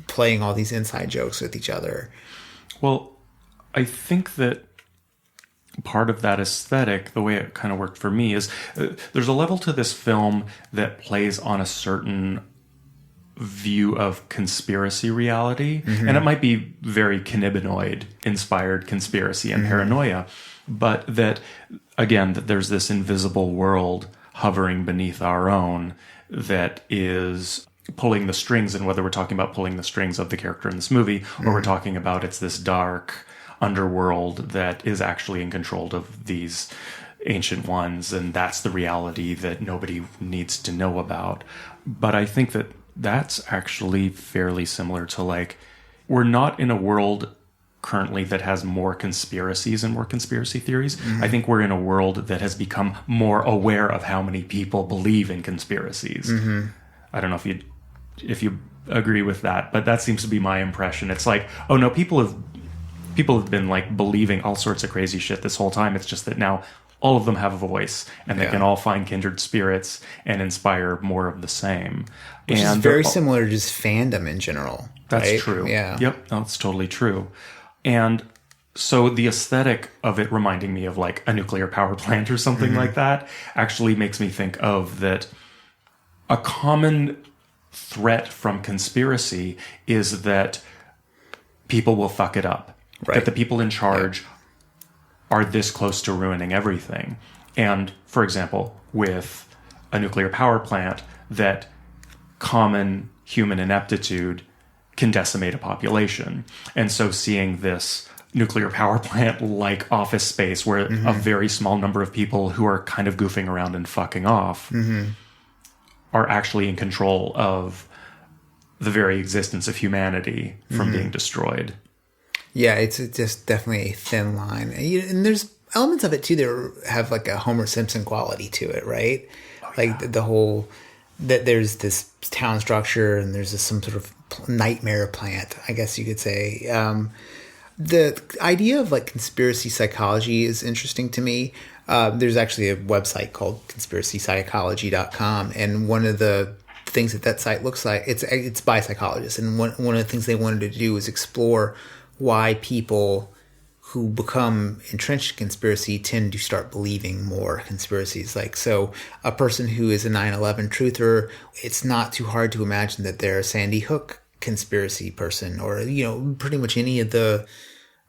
playing all these inside jokes with each other. Well, I think that part of that aesthetic, the way it kind of worked for me, is there's a level to this film that plays on a certain view of conspiracy reality, and it might be very cannabinoid inspired conspiracy and paranoia, but that, again, that there's this invisible world hovering beneath our own that is pulling the strings, and whether we're talking about pulling the strings of the character in this movie or we're talking about it's this dark underworld that is actually in control of these ancient ones, and that's the reality that nobody needs to know about. But I think that that's actually fairly similar to, like, we're not in a world currently that has more conspiracies and more conspiracy theories. I think we're in a world that has become more aware of how many people believe in conspiracies. I don't know if you agree with that, but that seems to be my impression. It's like, oh no, people have been like believing all sorts of crazy shit this whole time. It's just that now all of them have a voice, and they can all find kindred spirits and inspire more of the same. Which is very similar to just fandom in general. That's right? true. Yeah. Yep, that's totally true. And so the aesthetic of it reminding me of like a nuclear power plant or something like that actually makes me think of that a common threat from conspiracy is that people will fuck it up. Right. That the people in charge are this close to ruining everything. And, for example, with a nuclear power plant, that common human ineptitude can decimate a population. And so seeing this nuclear power plant like Office Space, where a very small number of people who are kind of goofing around and fucking off are actually in control of the very existence of humanity from being destroyed. Yeah, it's just definitely a thin line. And there's elements of it too that have like a Homer Simpson quality to it, right? Like the whole, that there's this town structure and there's some sort of nightmare plant, I guess you could say. The idea of like conspiracy psychology is interesting to me. There's actually a website called conspiracypsychology.com, and one of the things that site looks like, it's by psychologists, and one of the things they wanted to do was explore why people who become entrenched in conspiracy tend to start believing more conspiracies. Like, so a person who is a 9/11 truther, it's not too hard to imagine that they're a Sandy Hook conspiracy person, or, you know, pretty much any of the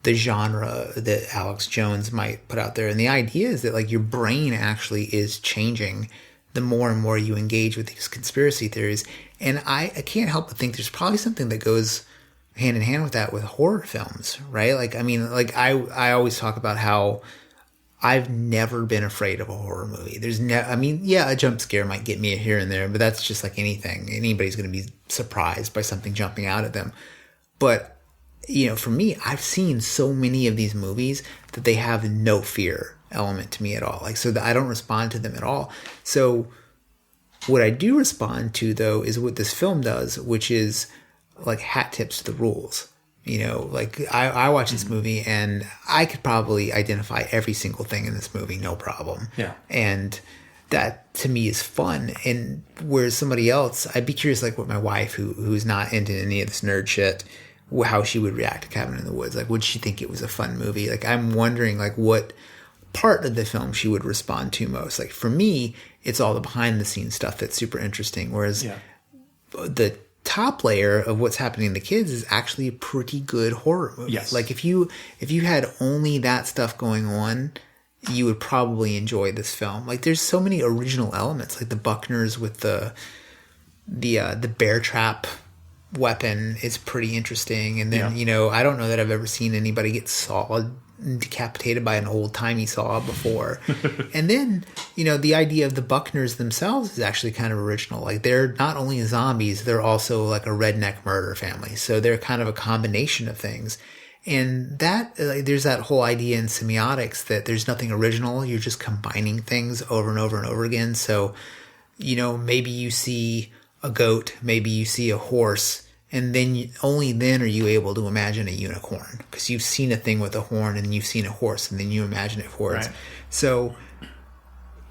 genre that Alex Jones might put out there. And the idea is that like your brain actually is changing the more and more you engage with these conspiracy theories. And I can't help but think there's probably something that goes hand in hand with that with horror films, right? Like, I mean, like I always talk about how I've never been afraid of a horror movie. I mean, yeah, a jump scare might get me here and there, but that's just like anything. Anybody's going to be surprised by something jumping out at them. But, you know, for me, I've seen so many of these movies that they have no fear element to me at all. Like, so that I don't respond to them at all. So what I do respond to, though, is what this film does, which is like hat tips to the rules. You know, like I watched this movie and I could probably identify every single thing in this movie, no problem. Yeah. And that to me is fun. And whereas somebody else, I'd be curious, like with my wife, who's not into any of this nerd shit, how she would react to Cabin in the Woods. Like, would she think it was a fun movie? Like, I'm wondering, like, what part of the film she would respond to most. Like, for me, it's all the behind the scenes stuff that's super interesting. Whereas the top layer of what's happening to kids is actually a pretty good horror movie. Yes. Like, if you had only that stuff going on, you would probably enjoy this film. Like, there's so many original elements, like the Buckners with the bear trap weapon is pretty interesting. And then, you know, I don't know that I've ever seen anybody get decapitated by an old-timey saw before. And then, you know, the idea of the Buckners themselves is actually kind of original. Like, they're not only zombies, they're also like a redneck murder family. So they're kind of a combination of things. And that, like, there's that whole idea in semiotics that there's nothing original. You're just combining things over and over and over again. So, you know, maybe you see a goat, maybe you see a horse, and then only then are you able to imagine a unicorn, because you've seen a thing with a horn and you've seen a horse and then you imagine it for it. Right. So,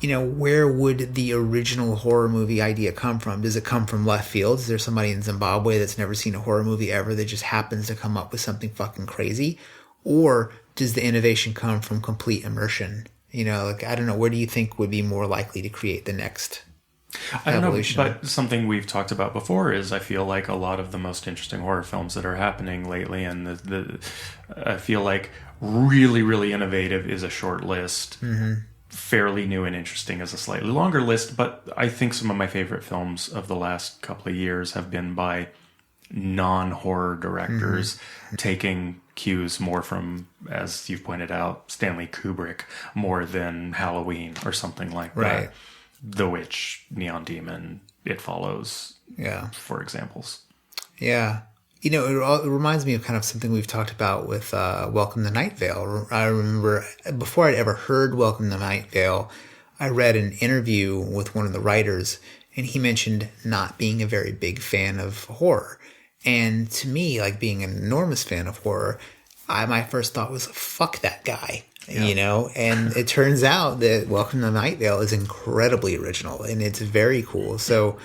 you know, where would the original horror movie idea come from? Does it come from left field? Is there somebody in Zimbabwe that's never seen a horror movie ever that just happens to come up with something fucking crazy? Or does the innovation come from complete immersion? You know, like, I don't know, where do you think would be more likely to create the next I don't evolution? know, but something we've talked about before is I feel like a lot of the most interesting horror films that are happening lately, and I feel like really, really innovative is a short list. Mm-hmm. Fairly new and interesting is a slightly longer list, but I think some of my favorite films of the last couple of years have been by non-horror directors, taking cues more from, as you've pointed out, Stanley Kubrick, more than Halloween or something like that. The Witch, Neon Demon, It Follows, for examples. Yeah. You know, it reminds me of kind of something we've talked about with Welcome to Night Vale. I remember before I'd ever heard Welcome to Night Vale, I read an interview with one of the writers, and he mentioned not being a very big fan of horror. And to me, like, being an enormous fan of horror, my first thought was, fuck that guy. You know, and it turns out that Welcome to Night Vale is incredibly original and it's very cool. So,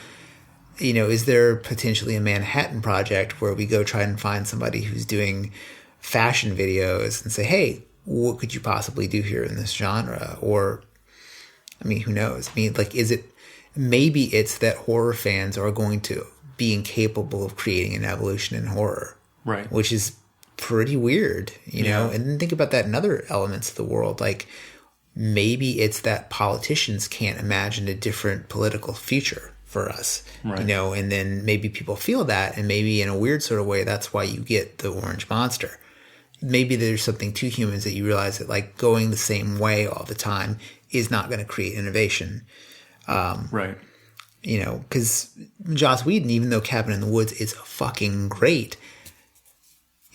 you know, is there potentially a Manhattan Project where we go try and find somebody who's doing fashion videos and say, hey, what could you possibly do here in this genre? Or, I mean, who knows? I mean, like, maybe it's that horror fans are going to be incapable of creating an evolution in horror. Right. Which is pretty weird, you know. And then think about that in other elements of the world. Like, maybe it's that politicians can't imagine a different political future for us, you know, and then maybe people feel that, and maybe in a weird sort of way that's why you get the orange monster. Maybe there's something to humans that you realize that, like, going the same way all the time is not going to create innovation. You know, because Joss Whedon, even though Cabin in the Woods is fucking great,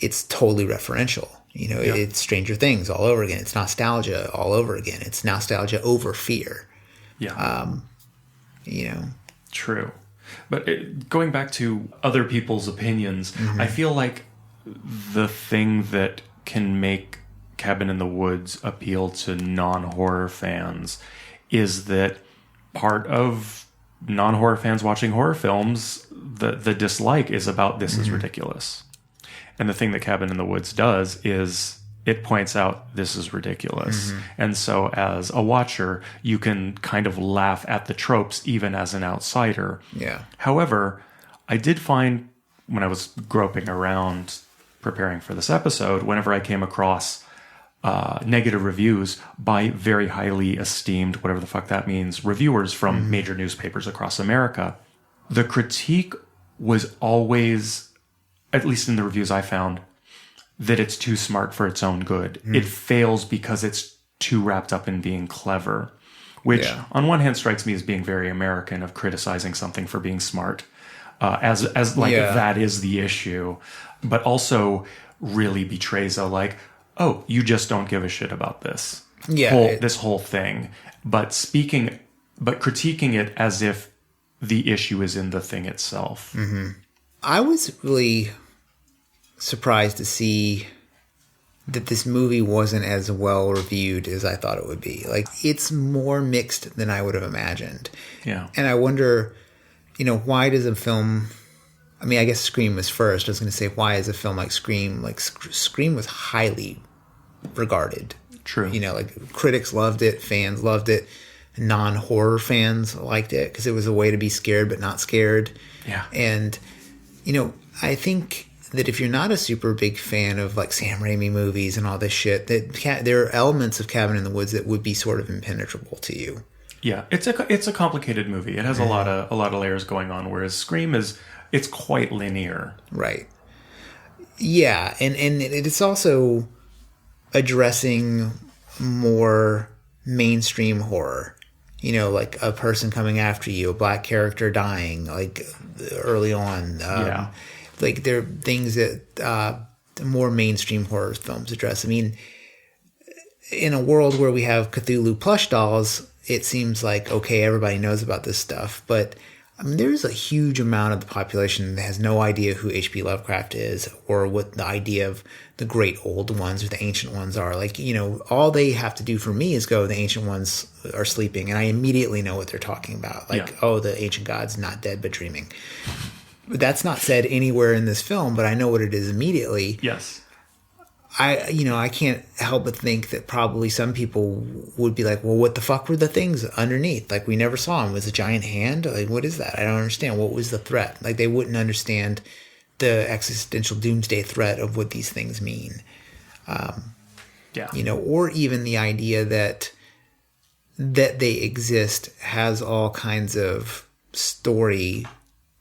it's totally referential. You know, it's Stranger Things all over again. It's nostalgia all over again. It's nostalgia over fear. You know. True. But going back to other people's opinions, I feel like the thing that can make Cabin in the Woods appeal to non-horror fans is that part of non-horror fans watching horror films, the dislike is about this is ridiculous. And the thing that Cabin in the Woods does is it points out this is ridiculous. And so as a watcher, you can kind of laugh at the tropes even as an outsider. However, I did find when I was groping around preparing for this episode, whenever I came across negative reviews by very highly esteemed, whatever the fuck that means, reviewers from major newspapers across America, the critique was always at least in the reviews I found, that it's too smart for its own good. It fails because it's too wrapped up in being clever, which on one hand strikes me as being very American, of criticizing something for being smart, as like that is the issue, but also really betrays a like, oh, you just don't give a shit about this this whole thing, but critiquing it as if the issue is in the thing itself. I was really surprised to see that this movie wasn't as well reviewed as I thought it would be. Like, it's more mixed than I would have imagined. Yeah. And I wonder, why does a film... I mean, I guess Scream was first. I was going to say, why is a film like Scream... Like, Scream was highly regarded. True. Like, critics loved it, fans loved it, non-horror fans liked it because it was a way to be scared but not scared. Yeah. And, I think that if you're not a super big fan of like Sam Raimi movies and all this shit, that there are elements of Cabin in the Woods that would be sort of impenetrable to you. Yeah, it's a complicated movie. It has a lot of layers going on, whereas Scream it's quite linear. Right. Yeah, and it's also addressing more mainstream horror. Like a person coming after you, a black character dying, like early on. Like there are things that more mainstream horror films address. I mean, in a world where we have Cthulhu plush dolls, it seems like, okay, everybody knows about this stuff. But I mean, there's a huge amount of the population that has no idea who H.P. Lovecraft is or what the idea of the great old ones or the ancient ones are. Like, all they have to do for me is go, the ancient ones are sleeping. And I immediately know what they're talking about. Like, oh, the ancient gods not dead but dreaming. But that's not said anywhere in this film, but I know what it is immediately. Yes. I can't help but think that probably some people would be like, well, what the fuck were the things underneath? Like, we never saw them. Was it a giant hand? Like, what is that? I don't understand. What was the threat? Like, they wouldn't understand the existential doomsday threat of what these things mean. Or even the idea that they exist has all kinds of story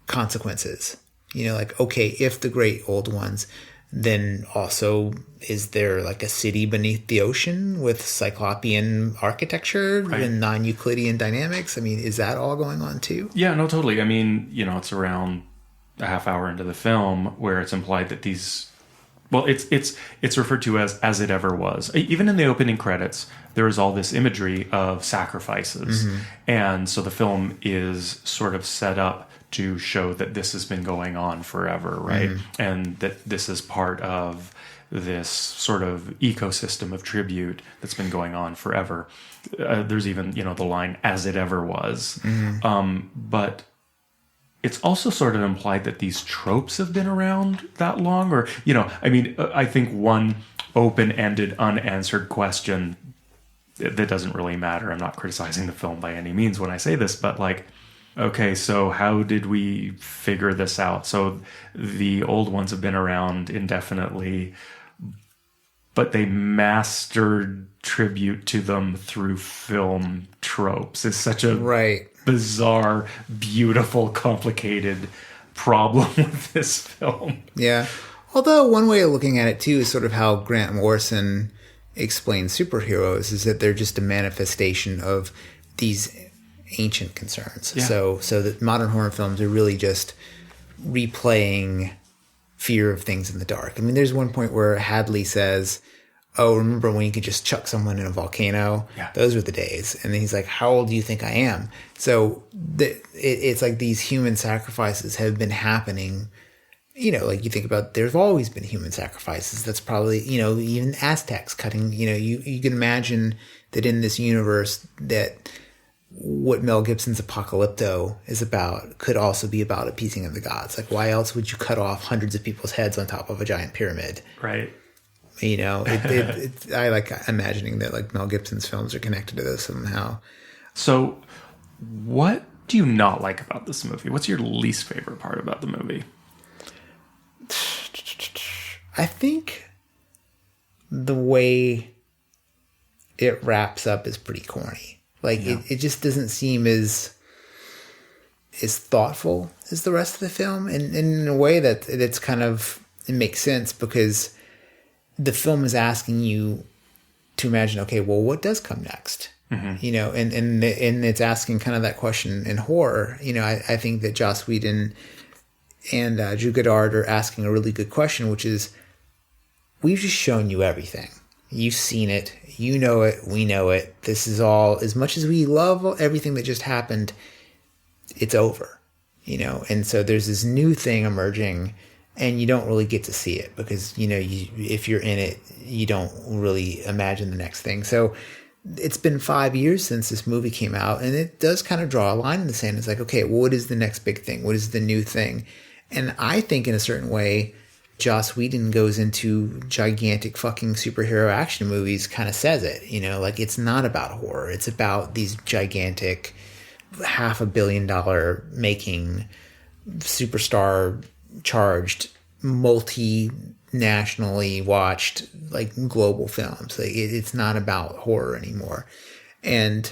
consequences. Like, okay, if the great old ones, then also is there like a city beneath the ocean with cyclopean architecture and non-Euclidean dynamics? I mean, is that all going on too? Yeah, no, totally. I mean, it's around a half hour into the film where it's implied that these, well, it's referred to as it ever was. Even in the opening credits, there is all this imagery of sacrifices. And so the film is sort of set up to show that this has been going on forever, right? And that this is part of this sort of ecosystem of tribute that's been going on forever. There's even, the line, as it ever was. But it's also sort of implied that these tropes have been around that long, or, I think one open-ended, unanswered question that doesn't really matter. I'm not criticizing the film by any means when I say this, but like, okay, so how did we figure this out? So the old ones have been around indefinitely, but they mastered tribute to them through film tropes. It's such a bizarre, beautiful, complicated problem with this film. Yeah. Although one way of looking at it too is sort of how Grant Morrison explains superheroes, is that they're just a manifestation of these ancient concerns. Yeah. So that modern horror films are really just replaying fear of things in the dark. I mean, there's one point where Hadley says, oh, remember when you could just chuck someone in a volcano? Yeah. Those were the days. And then he's like, how old do you think I am? So it's like these human sacrifices have been happening. Like you think about, there's always been human sacrifices. That's probably, even Aztecs cutting, you can imagine that in this universe that what Mel Gibson's Apocalypto is about could also be about appeasing of the gods. Like, why else would you cut off hundreds of people's heads on top of a giant pyramid? Right. I like imagining that like Mel Gibson's films are connected to this somehow. So what do you not like about this movie? What's your least favorite part about the movie? I think the way it wraps up is pretty corny. Like, it just doesn't seem as thoughtful as the rest of the film. And in a way that it's kind of it makes sense because the film is asking you to imagine, okay, well, what does come next? You know, and it's asking kind of that question in horror. You know, I think that Joss Whedon and Drew Goddard are asking a really good question, which is, we've just shown you everything. You've seen it. You know it. We know it. This is all, as much as we love everything that just happened, it's over, you know? And so there's this new thing emerging and you don't really get to see it because, you know, if you're in it, you don't really imagine the next thing. So it's been 5 years since this movie came out, and it does kind of draw a line in the sand. It's like, okay, well, what is the next big thing? What is the new thing? And I think in a certain way, Joss Whedon goes into gigantic fucking superhero action movies, kind of says it, you know, like it's not about horror. It's about these gigantic $500 million making superstar charged multi-nationally watched like global films. Like it's not about horror anymore. And,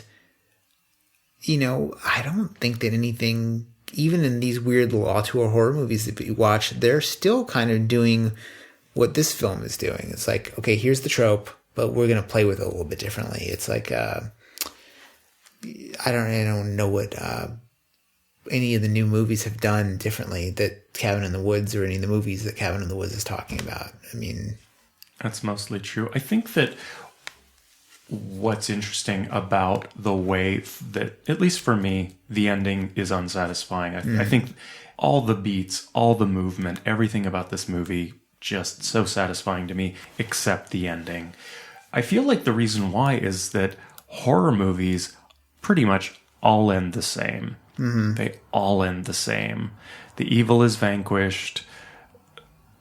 you know, I don't think that anything, even in these weird little auteur horror movies that we watch, they're still kind of doing what this film is doing. It's like, okay, here's the trope, but we're going to play with it a little bit differently. It's like, I don't know what any of the new movies have done differently that Cabin in the Woods or any of the movies that Cabin in the Woods is talking about. I mean, that's mostly true. I think that what's interesting about the way that, at least for me, the ending is unsatisfying. I think all the beats, all the movement, everything about this movie, just so satisfying to me, except the ending. I feel like the reason why is that horror movies pretty much all end the same. They all end the same. The evil is vanquished.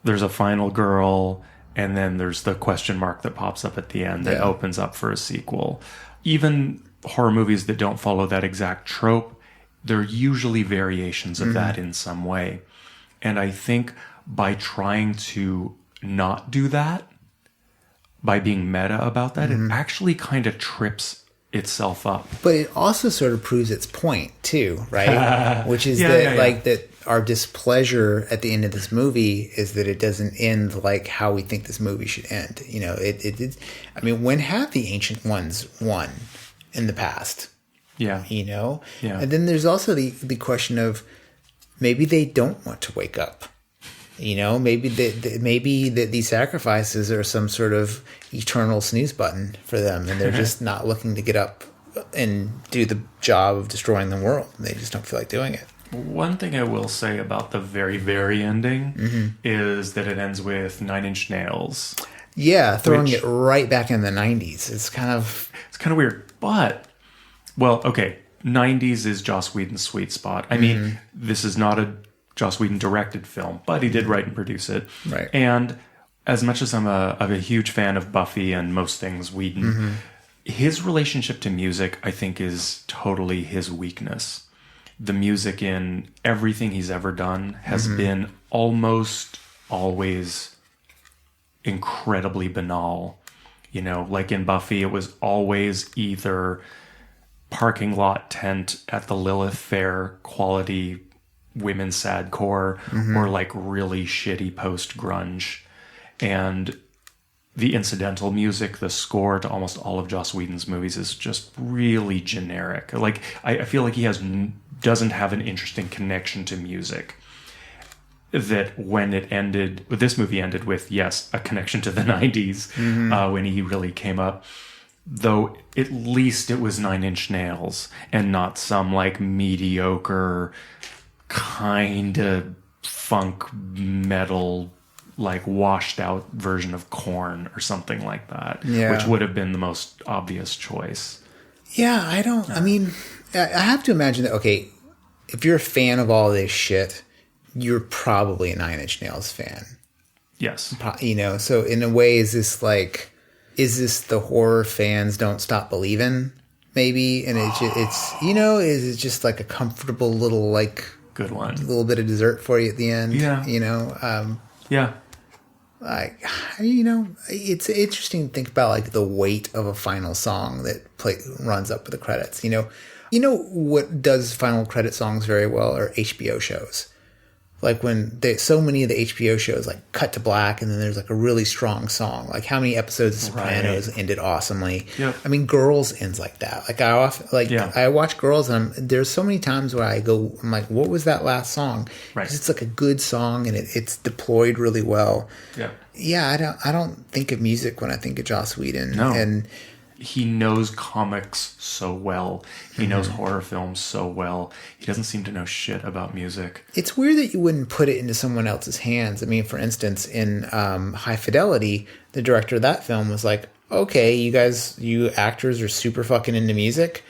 There's a final girl. And then there's the question mark that pops up at the end that opens up for a sequel. Even horror movies that don't follow that exact trope, they're usually variations of that in some way. And I think by trying to not do that, by being meta about that, it actually kind of trips itself up. But it also sort of proves its point too, right? Which is that our displeasure at the end of this movie is that it doesn't end like how we think this movie should end. You know, it I mean, when have the ancient ones won in the past? Yeah. You know? Yeah. And then there's also the question of maybe they don't want to wake up. You know, maybe these sacrifices are some sort of eternal snooze button for them, and they're just not looking to get up and do the job of destroying the world. They just don't feel like doing it. One thing I will say about the very, very ending is that it ends with 9 Inch Nails. Yeah, throwing it right back in the 90s. It's kind of weird. But, well, okay, 90s is Joss Whedon's sweet spot. I mean, this is not a Joss Whedon directed film, but he did write and produce it. Right. And as much as I'm a huge fan of Buffy and most things Whedon, his relationship to music, I think, is totally his weakness. The music in everything he's ever done has been almost always incredibly banal. You know, like in Buffy, it was always either parking lot tent at the Lilith Fair quality women's sadcore or like really shitty post-grunge. And the incidental music, the score to almost all of Joss Whedon's movies is just really generic. Like, I feel like he doesn't have an interesting connection to music. That when this movie ended with, yes, a connection to the 90s, when he really came up. Though at least it was 9 Inch Nails and not some like mediocre kind of funk metal, like washed out version of Korn or something like that, which would have been the most obvious choice. Yeah, I mean, I have to imagine that, okay, if you're a fan of all this shit, you're probably a 9 Inch Nails fan. Yes. You know, so in a way, is this the horror fans don't stop believing, maybe? And it's you know, is it just like a comfortable little, like, good one, a little bit of dessert for you at the end? Yeah. You know? You know, it's interesting to think about, like, the weight of a final song that runs up with the credits. You know what does final credit songs very well are HBO shows. Like when so many of the HBO shows like cut to black and then there's like a really strong song. Like how many episodes of Sopranos ended awesomely? Yep. I mean, Girls ends like that. Like I watch Girls and there's so many times where I'm like, what was that last song? Right. Because it's like a good song and it's deployed really well. Yeah. Yeah, I don't think of music when I think of Joss Whedon. No. And he knows comics so well. He knows horror films so well. He doesn't seem to know shit about music. It's weird that you wouldn't put it into someone else's hands. I mean, for instance, in High Fidelity, the director of that film was like, okay, you actors are super fucking into music.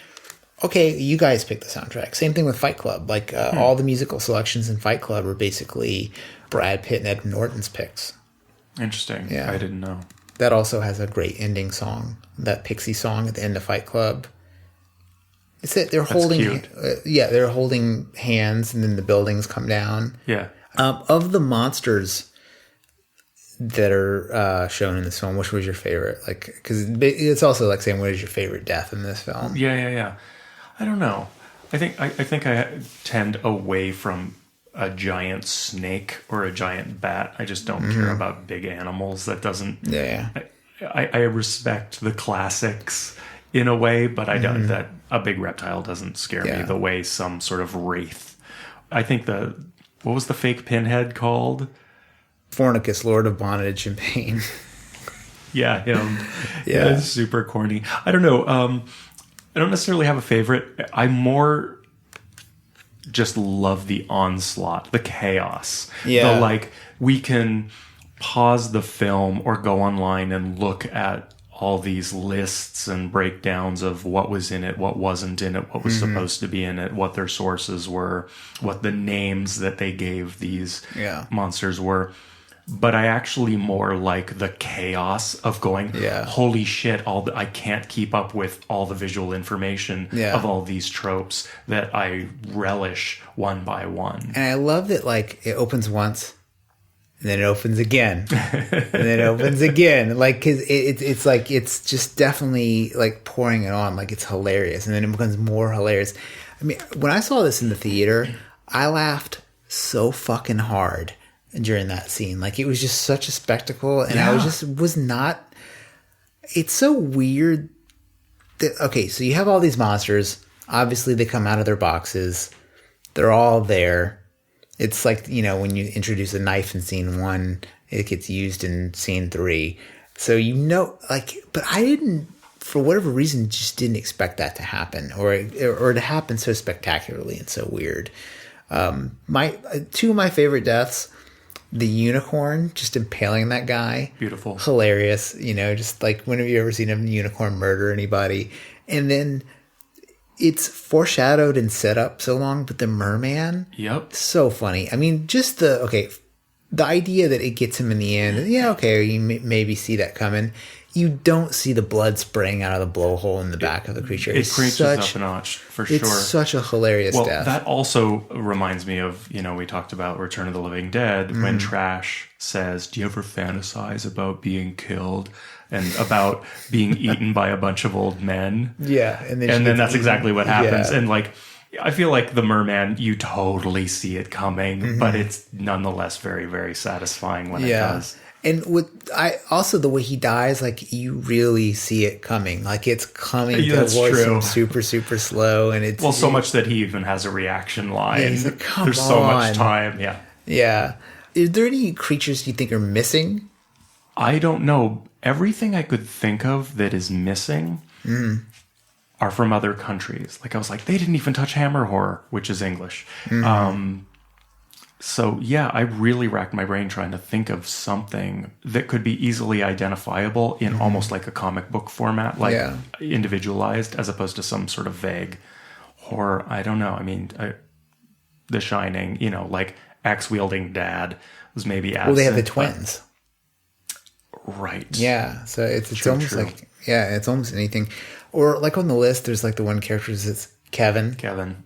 Okay, you guys pick the soundtrack. Same thing with Fight Club. Like all the musical selections in Fight Club are basically Brad Pitt and Ed Norton's picks. Interesting. Yeah. I didn't know. That also has a great ending song. That Pixie song at the end of Fight Club. It's that they're holding, they're holding hands, and then the buildings come down. Yeah. Of the monsters that are shown in this film, which was your favorite? Like, because it's also like saying, what is your favorite death in this film? Yeah. I don't know. I think I tend away from a giant snake or a giant bat. I just don't care about big animals. That doesn't. Yeah. I respect the classics in a way, but I don't. That a big reptile doesn't scare me the way some sort of wraith. I think what was the fake pinhead called? Fornicus, Lord of Bondage and Pain. Yeah, him. Yeah, it's super corny. I don't know. I don't necessarily have a favorite. I more just love the onslaught, the chaos. Yeah. The like, we can pause the film or go online and look at all these lists and breakdowns of what was in it, what wasn't in it, what was supposed to be in it, what their sources were, what the names that they gave these monsters were. But I actually more like the chaos of going, holy shit, I can't keep up with all the visual information of all these tropes that I relish one by one. And I love that, like, it opens once, and then it opens again, and then it opens again. Like, because it's like, it's just definitely, like, pouring it on. Like, it's hilarious. And then it becomes more hilarious. I mean, when I saw this in the theater, I laughed so fucking hard during that scene. Like, it was just such a spectacle, and I was not. It's so weird that, okay, so you have all these monsters. Obviously, they come out of their boxes. They're all there. It's like, you know, when you introduce a knife in scene 1, it gets used in scene 3. So, you know, like, but I didn't, for whatever reason, just didn't expect that to happen, or to happen so spectacularly and so weird. Two of my favorite deaths. The unicorn just impaling that guy. Beautiful. Hilarious. You know, just like, when have you ever seen a unicorn murder anybody? And then it's foreshadowed and set up so long, but the merman. Yep. So funny. I mean, just the idea that it gets him in the end. Yeah, okay, you maybe see that coming. You don't see the blood spraying out of the blowhole in the back of the creature. It cranks us up a notch, for sure. It's such a hilarious death. That also reminds me of, you know, we talked about Return of the Living Dead, when Trash says, do you ever fantasize about being killed and about being eaten by a bunch of old men? Yeah. And then that's exactly what happens. Yeah. And like, I feel like the merman, you totally see it coming, but it's nonetheless very, very satisfying when it does. And also the way he dies, like, you really see it coming. Like, it's coming towards him super, super slow. And it's so much that he even has a reaction line. Yeah, he's like, come There's so much time. Yeah. Yeah. Is there any creatures you think are missing? I don't know. Everything I could think of that is missing are from other countries. Like, I was like, they didn't even touch Hammer horror, which is English. So, yeah, I really racked my brain trying to think of something that could be easily identifiable in almost like a comic book format, like individualized, as opposed to some sort of vague horror. I don't know. I mean, The Shining, you know, like axe-wielding dad was maybe absent. Well, they have the twins. Right. Yeah. So it's almost like, it's almost anything. Or like on the list, there's like the one character that's Kevin.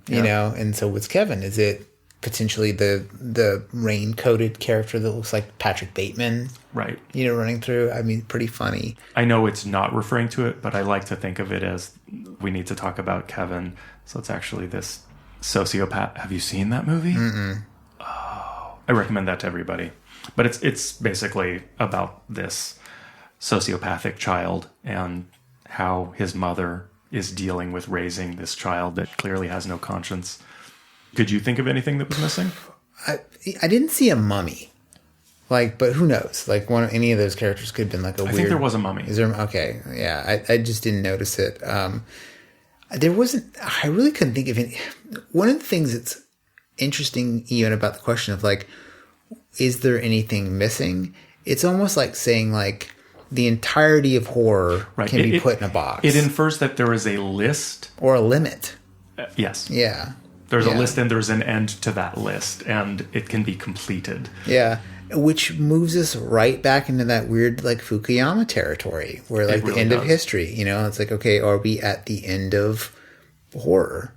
You know, and so what's Kevin? Is it potentially the rain-coated character that looks like Patrick Bateman, right? You know, running through. I mean, pretty funny. I know it's not referring to it, but I like to think of it as, we need to talk about Kevin. So it's actually this sociopath. Have you seen that movie? Mm-mm. Oh, I recommend that to everybody. But it's basically about this sociopathic child and how his mother is dealing with raising this child that clearly has no conscience. Could you think of anything that was missing? I didn't see a mummy. Like, but who knows? Like, any of those characters could have been like a weird... I think there was a mummy. Is there? Okay, yeah. I just didn't notice it. There wasn't... I really couldn't think of any... One of the things that's interesting, even about the question of, like, is there anything missing? It's almost like saying, like, the entirety of horror can be put in a box. It infers that there is a list. Or a limit. Yes. Yeah. There's a list and there's an end to that list, and it can be completed. Yeah. Which moves us right back into that weird, like, Fukuyama territory, where, like, the end of history, you know? It's like, okay, are we at the end of horror?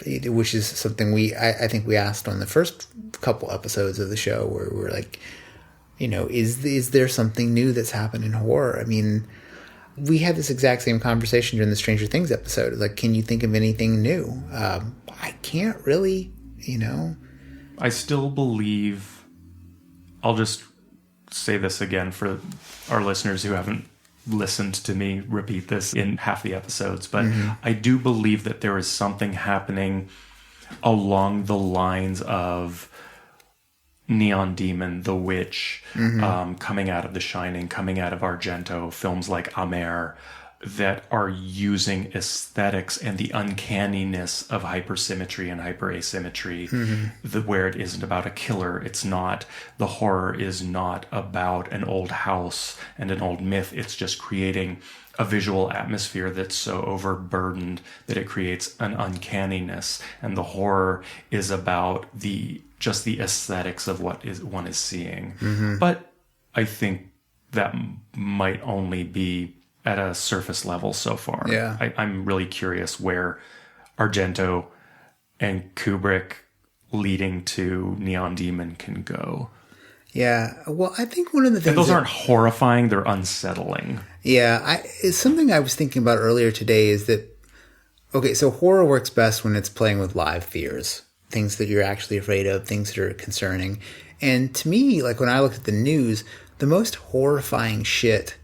Which is something I think we asked on the first couple episodes of the show, where we're like, you know, is there something new that's happened in horror? I mean, we had this exact same conversation during the Stranger Things episode. Like, can you think of anything new? I can't really, you know. I still believe... I'll just say this again for our listeners who haven't listened to me repeat this in half the episodes, but I do believe that there is something happening along the lines of Neon Demon, The Witch, coming out of The Shining, coming out of Argento, films like Amer, that are using aesthetics and the uncanniness of hypersymmetry and hyperasymmetry, where it isn't about a killer. It's not, the horror is not about an old house and an old myth. It's just creating a visual atmosphere that's so overburdened that it creates an uncanniness. And the horror is about just the aesthetics of what one is seeing. But I think that might only be at a surface level so far. Yeah. I'm really curious where Argento and Kubrick leading to Neon Demon can go. Yeah. Well, I think one of the things... And those aren't horrifying, they're unsettling. Yeah. It's something I was thinking about earlier today is that, okay, so horror works best when it's playing with live fears, things that you're actually afraid of, things that are concerning. And to me, like when I look at the news, the most horrifying shit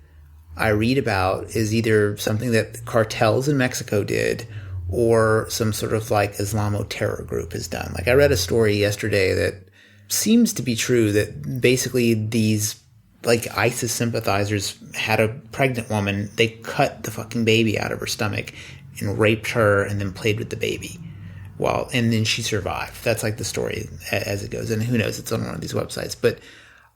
I read about is either something that cartels in Mexico did or some sort of like Islamo terror group has done. Like I read a story yesterday that seems to be true, that basically these like ISIS sympathizers had a pregnant woman. They cut the fucking baby out of her stomach and raped her and then played with the baby. And then she survived. That's like the story as it goes. And who knows, it's on one of these websites. But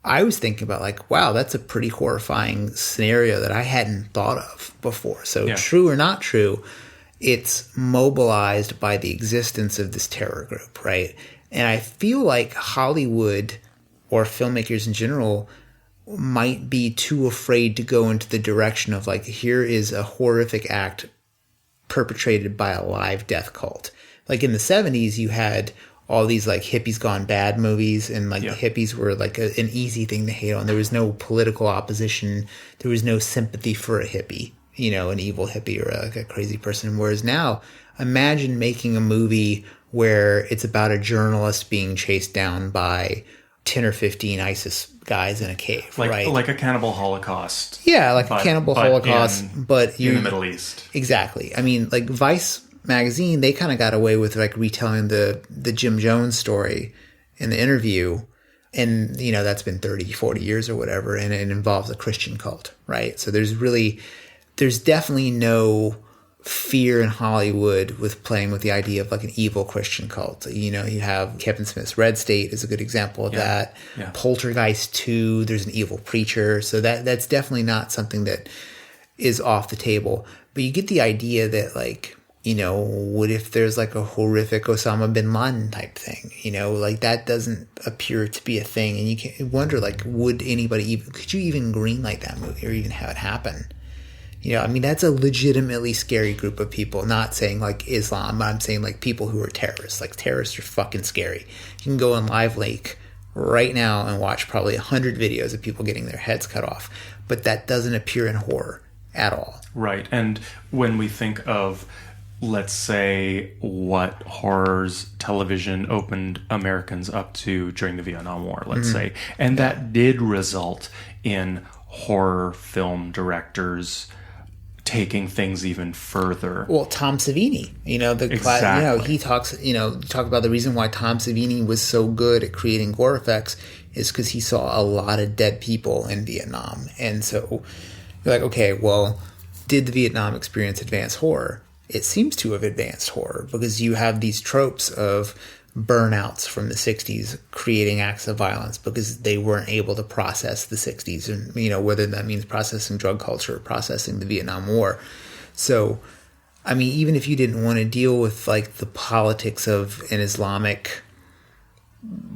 I was thinking about like, wow, that's a pretty horrifying scenario that I hadn't thought of before. So true or not true, it's mobilized by the existence of this terror group, right? And I feel like Hollywood or filmmakers in general might be too afraid to go into the direction of like, here is a horrific act perpetrated by a live death cult. Like in the 70s, you had all these like hippies gone bad movies, and like the hippies were like an easy thing to hate on. There was no political opposition. There was no sympathy for a hippie, you know, an evil hippie or like a crazy person. Whereas now, imagine making a movie where it's about a journalist being chased down by 10 or 15 ISIS guys in a cave, right? Like a cannibal holocaust. Yeah, like a cannibal holocaust, but in the Middle East. Exactly. I mean, like Vice magazine, they kind of got away with like retelling the Jim Jones story in the Interview, and you know that's been 30-40 years or whatever, and it involves a Christian cult, right? So there's definitely no fear in Hollywood with playing with the idea of like an evil Christian cult. You know, you have Kevin Smith's Red State is a good example of that. Poltergeist 2, there's an evil preacher, so that's definitely not something that is off the table. But you get the idea that like, you know, what if there's like a horrific Osama bin Laden type thing? You know, like that doesn't appear to be a thing. And you can wonder, like, could you even greenlight that movie or even have it happen? You know, I mean, that's a legitimately scary group of people. Not saying like Islam, but I'm saying like people who are terrorists. Like terrorists are fucking scary. You can go on Live Lake right now and watch probably 100 videos of people getting their heads cut off. But that doesn't appear in horror at all. Right. And when we think of let's say, what horrors television opened Americans up to during the Vietnam War, let's say. And that did result in horror film directors taking things even further. Well, Tom Savini, Exactly. he talks, talk about the reason why Tom Savini was so good at creating gore effects is because he saw a lot of dead people in Vietnam. And so you're like, okay, well, did the Vietnam experience advance horror? It seems to have advanced horror because you have these tropes of burnouts from the 60s creating acts of violence because they weren't able to process the 60s, and whether that means processing drug culture or processing the Vietnam War. So I mean, even if you didn't want to deal with like the politics of an Islamic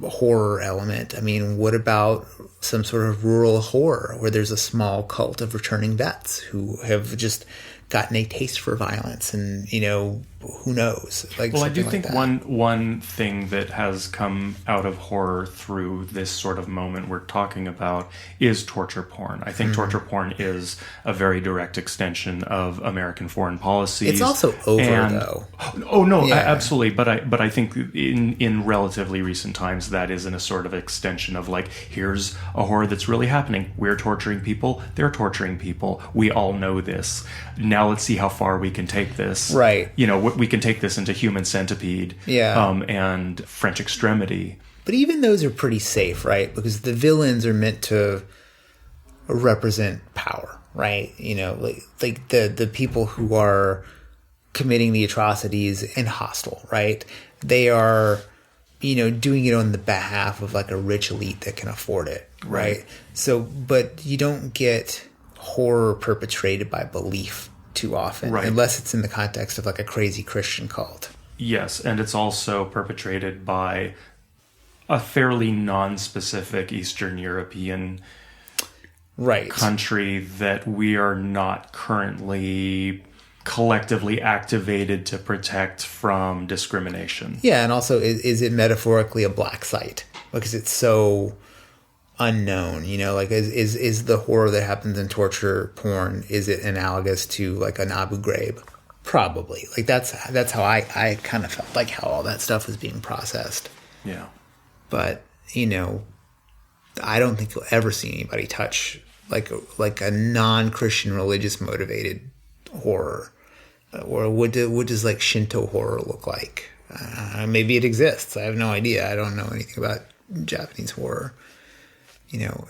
horror element, I mean, what about some sort of rural horror where there's a small cult of returning vets who have just gotten a taste for violence, and who knows? Well, I do think one thing that has come out of horror through this sort of moment we're talking about is torture porn. I think torture porn is a very direct extension of American foreign policies. It's also over, though. Oh no, yeah. Absolutely. But I think in relatively recent times that is in a sort of extension of like, here's a horror that's really happening. We're torturing people. They're torturing people. We all know this. Now let's see how far we can take this. Right. We can take this into Human Centipede. Yeah. And French Extremity. But even those are pretty safe, right? Because the villains are meant to represent power, right? Like the people who are committing the atrocities and hostile, right? They are, doing it on the behalf of like a rich elite that can afford it, right? So, but you don't get horror perpetrated by belief too often, unless it's in the context of like a crazy Christian cult. Yes, and it's also perpetrated by a fairly non-specific Eastern European country that we are not currently collectively activated to protect from discrimination. Yeah, and also, is it metaphorically a black site? Because it's so unknown, like is the horror that happens in torture porn, is it analogous to like an Abu Ghraib? Probably. Like that's how I kind of felt like how all that stuff was being processed. Yeah. But I don't think you'll ever see anybody touch like a non-Christian religious motivated horror. Or what does like Shinto horror look like? Maybe it exists. I have no idea. I don't know anything about Japanese horror.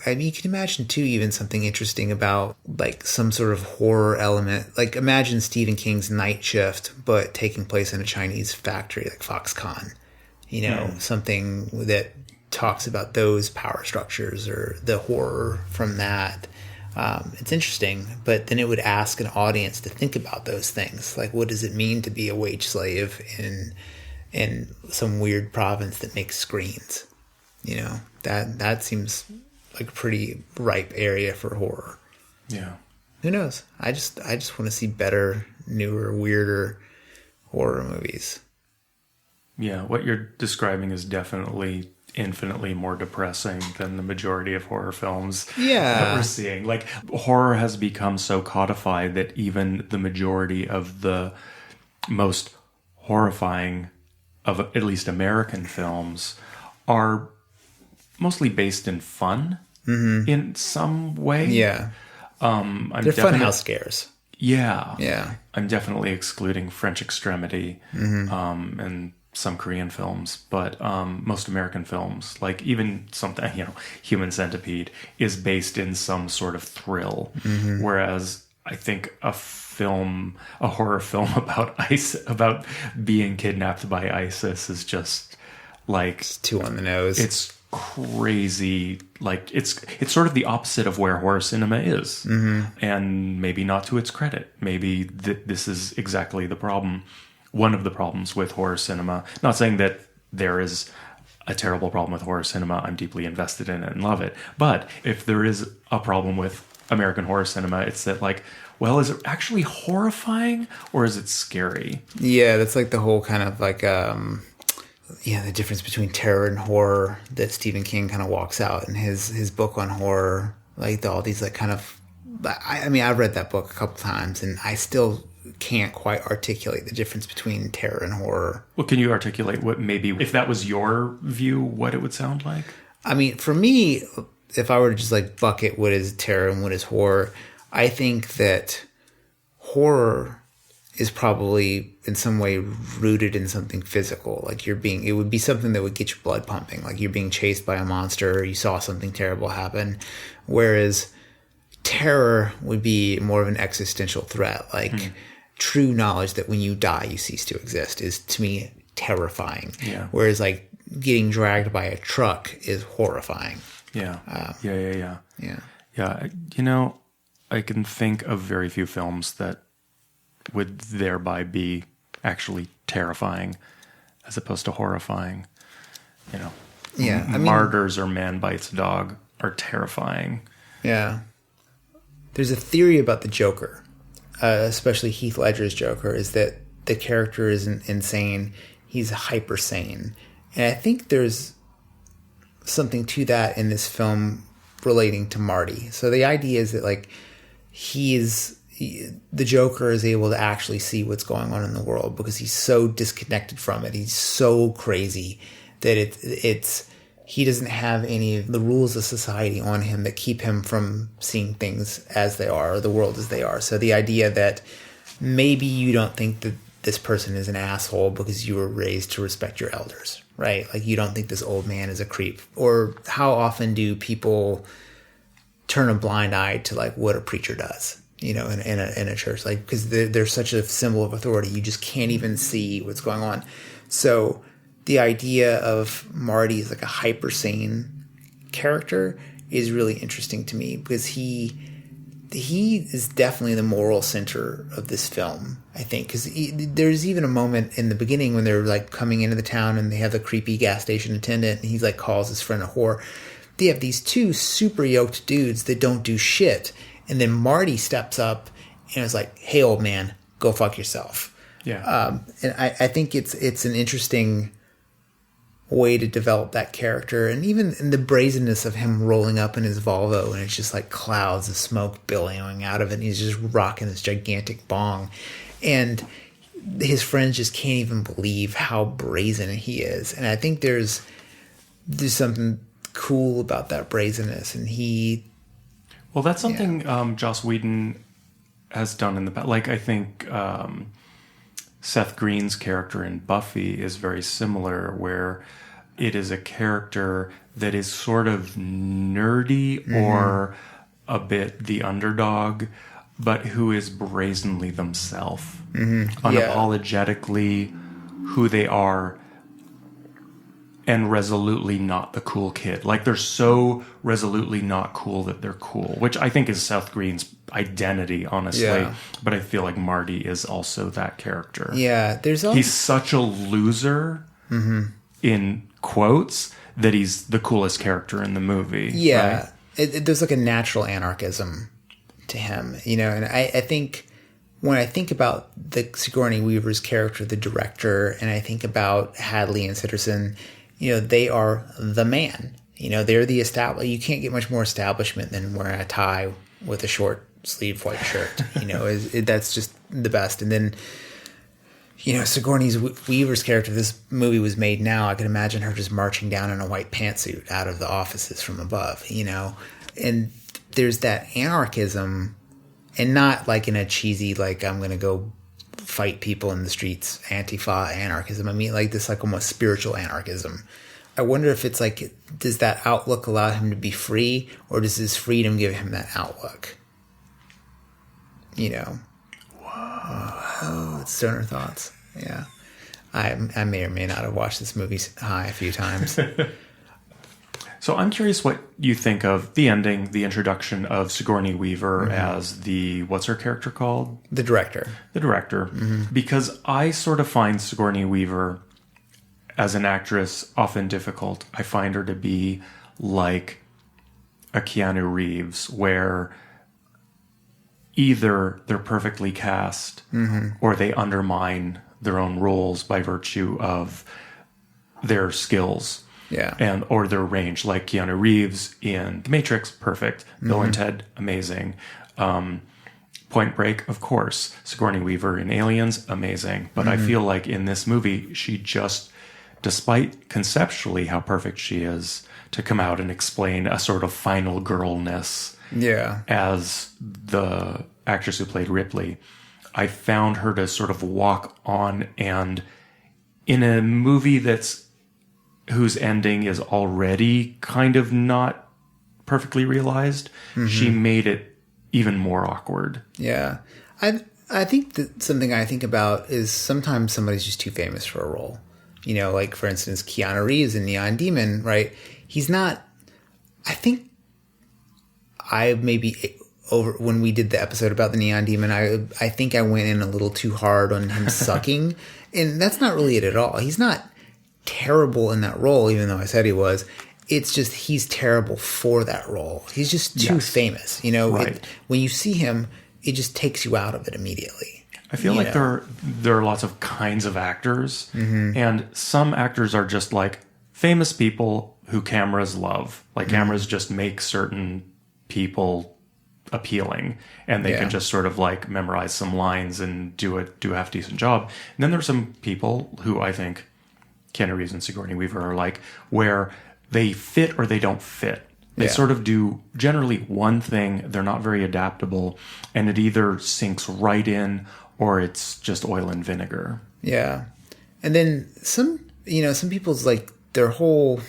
I mean, you can imagine too, even something interesting about like some sort of horror element. Like imagine Stephen King's Night Shift, but taking place in a Chinese factory like Foxconn. Something that talks about those power structures or the horror from that. It's interesting, but then it would ask an audience to think about those things. Like, what does it mean to be a wage slave in some weird province that makes screens? That seems like a pretty ripe area for horror. Yeah. Who knows? I just want to see better, newer, weirder horror movies. Yeah, what you're describing is definitely infinitely more depressing than the majority of horror films that we're seeing. Like, horror has become so codified that even the majority of the most horrifying of at least American films are mostly based in fun in some way. Yeah. They're funhouse scares. Yeah. Yeah. I'm definitely excluding French Extremity and some Korean films, but most American films, like even something, Human Centipede, is based in some sort of thrill. Whereas I think a horror film about being kidnapped by ISIS is just like, it's too on the nose. It's crazy. Like it's sort of the opposite of where horror cinema is, and maybe not to its credit. Maybe this is exactly the problem. One of the problems with horror cinema. Not saying that there is a terrible problem with horror cinema. I'm deeply invested in it and love it. But if there is a problem with American horror cinema, it's that like, well, is it actually horrifying or is it scary? Yeah, that's like the whole kind of like the difference between terror and horror that Stephen King kind of walks out in his book on horror. Like all these like kind of, I mean, I've read that book a couple times and I still can't quite articulate the difference between terror and horror. Well, can you articulate what maybe, if that was your view, what it would sound like? I mean, for me, if I were to just like bucket what is terror and what is horror, I think that horror is probably in some way rooted in something physical. Like it would be something that would get your blood pumping. Like you're being chased by a monster, or you saw something terrible happen. Whereas terror would be more of an existential threat. Like true knowledge that when you die, you cease to exist is, to me, terrifying. Yeah. Whereas like getting dragged by a truck is horrifying. Yeah. Yeah. Yeah. You know, I can think of very few films that would thereby be actually terrifying as opposed to horrifying. You know, Yeah. Martyrs or Man Bites Dog are terrifying. Yeah. There's a theory about the Joker, especially Heath Ledger's Joker, is that the character isn't insane. He's hyper sane. And I think there's something to that in this film relating to Marty. So the idea is that like the Joker is able to actually see what's going on in the world because he's so disconnected from it. He's so crazy that he doesn't have any of the rules of society on him that keep him from seeing things as they are, or the world as they are. So the idea that maybe you don't think that this person is an asshole because you were raised to respect your elders, right? Like you don't think this old man is a creep. Or how often do people turn a blind eye to like what a preacher does, you know, in a church, like, because they're such a symbol of authority. You just can't even see what's going on. So the idea of Marty as like a hyper sane character is really interesting to me because he is definitely the moral center of this film, I think, because there's even a moment in the beginning when they're like coming into the town and they have the creepy gas station attendant and he's like calls his friend a whore. They have these two super yoked dudes that don't do shit. And then Marty steps up and is like, hey, old man, go fuck yourself. Yeah. And I think it's an interesting way to develop that character. And even in the brazenness of him rolling up in his Volvo and it's just like clouds of smoke billowing out of it. And he's just rocking this gigantic bong. And his friends just can't even believe how brazen he is. And I think there's something cool about that brazenness. And well, that's something Joss Whedon has done in the past. Like, I think Seth Green's character in Buffy is very similar, where it is a character that is sort of nerdy or a bit the underdog, but who is brazenly themselves, unapologetically who they are, and resolutely not the cool kid. Like, they're so resolutely not cool that they're cool, which I think is Seth Green's identity, honestly. Yeah. But I feel like Marty is also that character. Yeah, he's such a loser, in quotes, that he's the coolest character in the movie. Yeah, right? There's like a natural anarchism to him, you know. And I think when I think about the Sigourney Weaver's character, the director, and I think about Hadley and Sitterson, you know, they are the man. You know, they're the you can't get much more establishment than wearing a tie with a short sleeved white shirt. You know, that's just the best. And then, you know, Sigourney Weaver's character, this movie was made now, I can imagine her just marching down in a white pantsuit out of the offices from above, you know. And there's that anarchism, and not like in a cheesy, like, I'm going to go fight people in the streets, Antifa anarchism. I mean, like this, like almost spiritual anarchism. I wonder if it's like, does that outlook allow him to be free, or does his freedom give him that outlook? You know? Whoa. It's stoner thoughts. Yeah. I may or may not have watched this movie a few times. So I'm curious what you think of the ending, the introduction of Sigourney Weaver as what's her character called? The director. The director. Because I sort of find Sigourney Weaver as an actress often difficult. I find her to be like a Keanu Reeves, where either they're perfectly cast or they undermine their own roles by virtue of their skills. Yeah. Or their range, like Keanu Reeves in The Matrix, perfect. Bill and Ted, amazing. Point Break, of course. Sigourney Weaver in Aliens, amazing. But I feel like in this movie, she just, despite conceptually how perfect she is, to come out and explain a sort of final girlness as the actress who played Ripley, I found her to sort of walk on, and in a movie whose ending is already kind of not perfectly realized, she made it even more awkward. Yeah. I think that something I think about is sometimes somebody's just too famous for a role. You know, like, for instance, Keanu Reeves in Neon Demon, right? He's not... I think I maybe... when we did the episode about the Neon Demon, I think I went in a little too hard on him sucking. And that's not really it at all. He's not terrible in that role, even though I said he was. It's just he's terrible for that role. He's just too famous. You know, right. When you see him, it just takes you out of it immediately. I feel like there are lots of kinds of actors, and some actors are just like famous people who cameras love. Like cameras just make certain people appealing, and they can just sort of like memorize some lines and do a half decent job. And then there's some people who I think Keanu Reeves and Sigourney Weaver are like, where they fit or they don't fit. They sort of do generally one thing. They're not very adaptable, and it either sinks right in or it's just oil and vinegar. Yeah. And then some people's like their whole...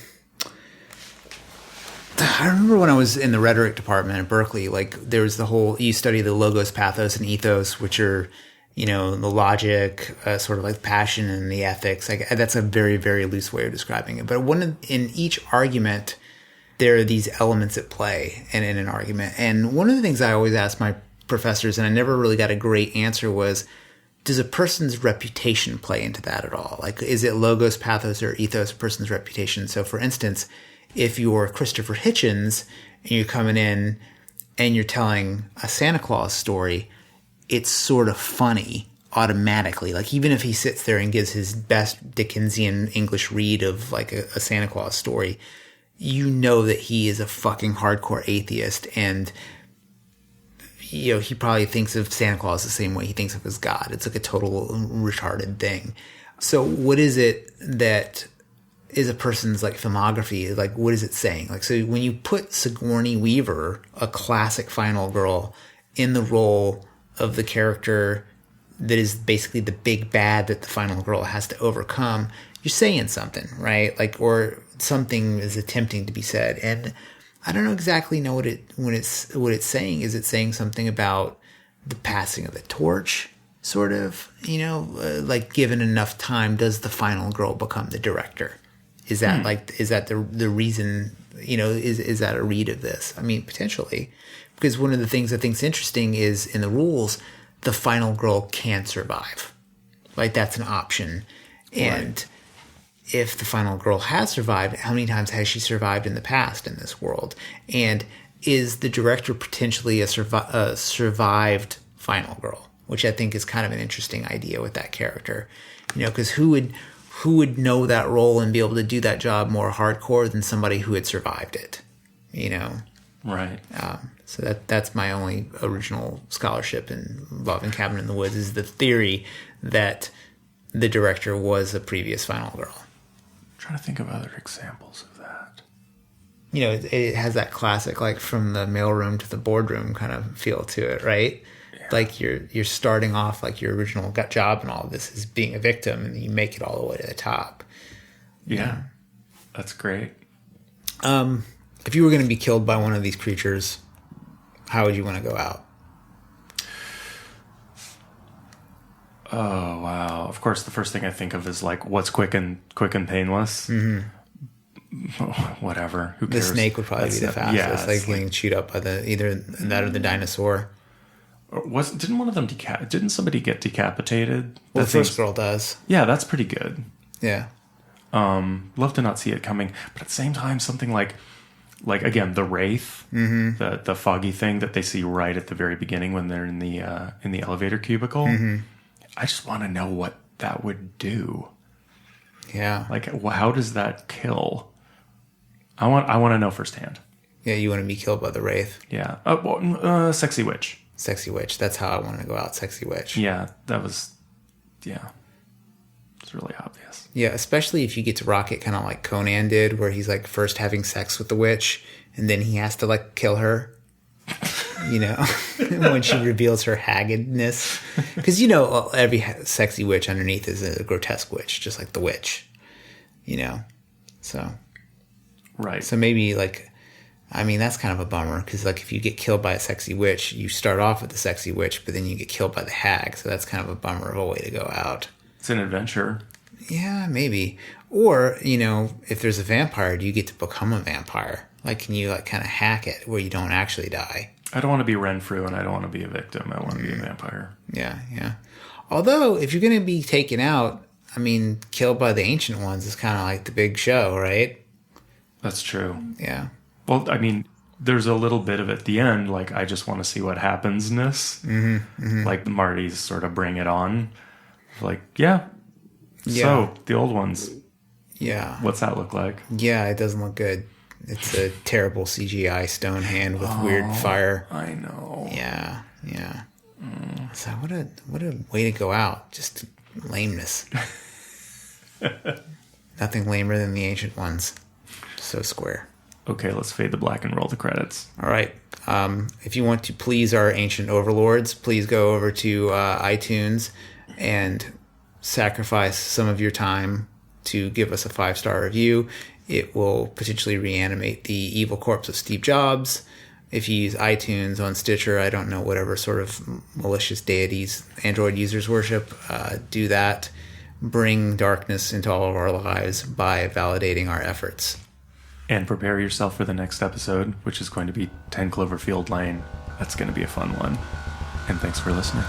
I remember when I was in the rhetoric department at Berkeley, like there was the whole, you study the logos, pathos, and ethos, which are, you know, the logic, sort of like passion and the ethics. Like that's a very, very loose way of describing it. But in each argument, there are these elements at play and in an argument. And one of the things I always ask my professors, and I never really got a great answer, was, does a person's reputation play into that at all? Like, is it logos, pathos, or ethos, a person's reputation? So for instance, if you're Christopher Hitchens and you're coming in and you're telling a Santa Claus story, it's sort of funny automatically. Like even if he sits there and gives his best Dickensian English read of like a Santa Claus story, you know that he is a fucking hardcore atheist, and you know, he probably thinks of Santa Claus the same way he thinks of his God. It's like a total retarded thing. So what is it that is a person's like filmography? Like, what is it saying? Like, so when you put Sigourney Weaver, a classic final girl, in the role of the character that is basically the big bad that the final girl has to overcome, you're saying something, right? Like, or something is attempting to be said. And I don't exactly know what it's saying. Is it saying something about the passing of the torch, sort of? You know, like given enough time, does the final girl become the director? Is that is that the reason? You know, is that a read of this? I mean, potentially, because one of the things I think is interesting is in the rules, the final girl can survive. Like that's an option, and. Right. If the final girl has survived, how many times has she survived in the past in this world? And is the director potentially a survived final girl? Which I think is kind of an interesting idea with that character. You know, because who would know that role and be able to do that job more hardcore than somebody who had survived it? You know? Right. So that's my only original scholarship involving Cabin in the Woods, is the theory that the director was a previous final girl. Trying to think of other examples of that. You know, it has that classic, like from the mailroom to the boardroom kind of feel to it, right? Yeah. Like you're starting off like your original job and all of this is being a victim, and you make it all the way to the top. Yeah. That's great. If you were going to be killed by one of these creatures, how would you want to go out? Oh, wow. Of course, the first thing I think of is like, what's quick and painless? Mm-hmm. Whatever. Who cares? The snake would probably be the fastest. Like getting chewed up by either that or the dinosaur. Didn't one of them didn't somebody get decapitated? Well, the first girl does. Yeah, that's pretty good. Yeah. Love to not see it coming, but at the same time, something like again, the wraith, the foggy thing that they see right at the very beginning when they're in the elevator cubicle. Mm-hmm. I just want to know what that would do. Yeah. Like, how does that kill? I want to know firsthand. Yeah, you want to be killed by the wraith. Yeah. Sexy witch. Sexy Witch. That's how I wanted to go out, Sexy Witch. Yeah, it's really obvious. Yeah, especially if you get to rock it kind of like Conan did, where he's like first having sex with the witch and then he has to like kill her, you know, when she reveals her haggardness. Because, you know, every sexy witch underneath is a grotesque witch, just like the witch, you know. So, right. So maybe like, I mean, that's kind of a bummer because like if you get killed by a sexy witch, you start off with the sexy witch, but then you get killed by the hag. So that's kind of a bummer of a way to go out. It's an adventure. Yeah, maybe. Or, you know, if there's a vampire, do you get to become a vampire? Like, can you, like, kind of hack it where you don't actually die? I don't want to be Renfrew, and I don't want to be a victim. I want to be a vampire. Yeah, yeah. Although, if you're going to be taken out, I mean, killed by the Ancient Ones is kind of like the big show, right? That's true. Yeah. Well, I mean, there's a little bit of at the end, like, I just want to see what happens-ness. Like, Marty's sort of bring it on. Like, yeah. So, the old ones. Yeah. What's that look like? Yeah, it doesn't look good. It's a terrible CGI stone hand with weird fire. I know. Yeah, yeah. So what a way to go out. Just lameness. Nothing lamer than the Ancient Ones. So square. Okay, let's fade to black and roll the credits. All right. If you want to please our ancient overlords, please go over to iTunes and sacrifice some of your time to give us a 5-star review. It will potentially reanimate the evil corpse of Steve Jobs. If you use iTunes on Stitcher, I don't know, whatever sort of malicious deities Android users worship, do that. Bring darkness into all of our lives by validating our efforts. And prepare yourself for the next episode, which is going to be 10 Cloverfield Lane. That's going to be a fun one. And thanks for listening.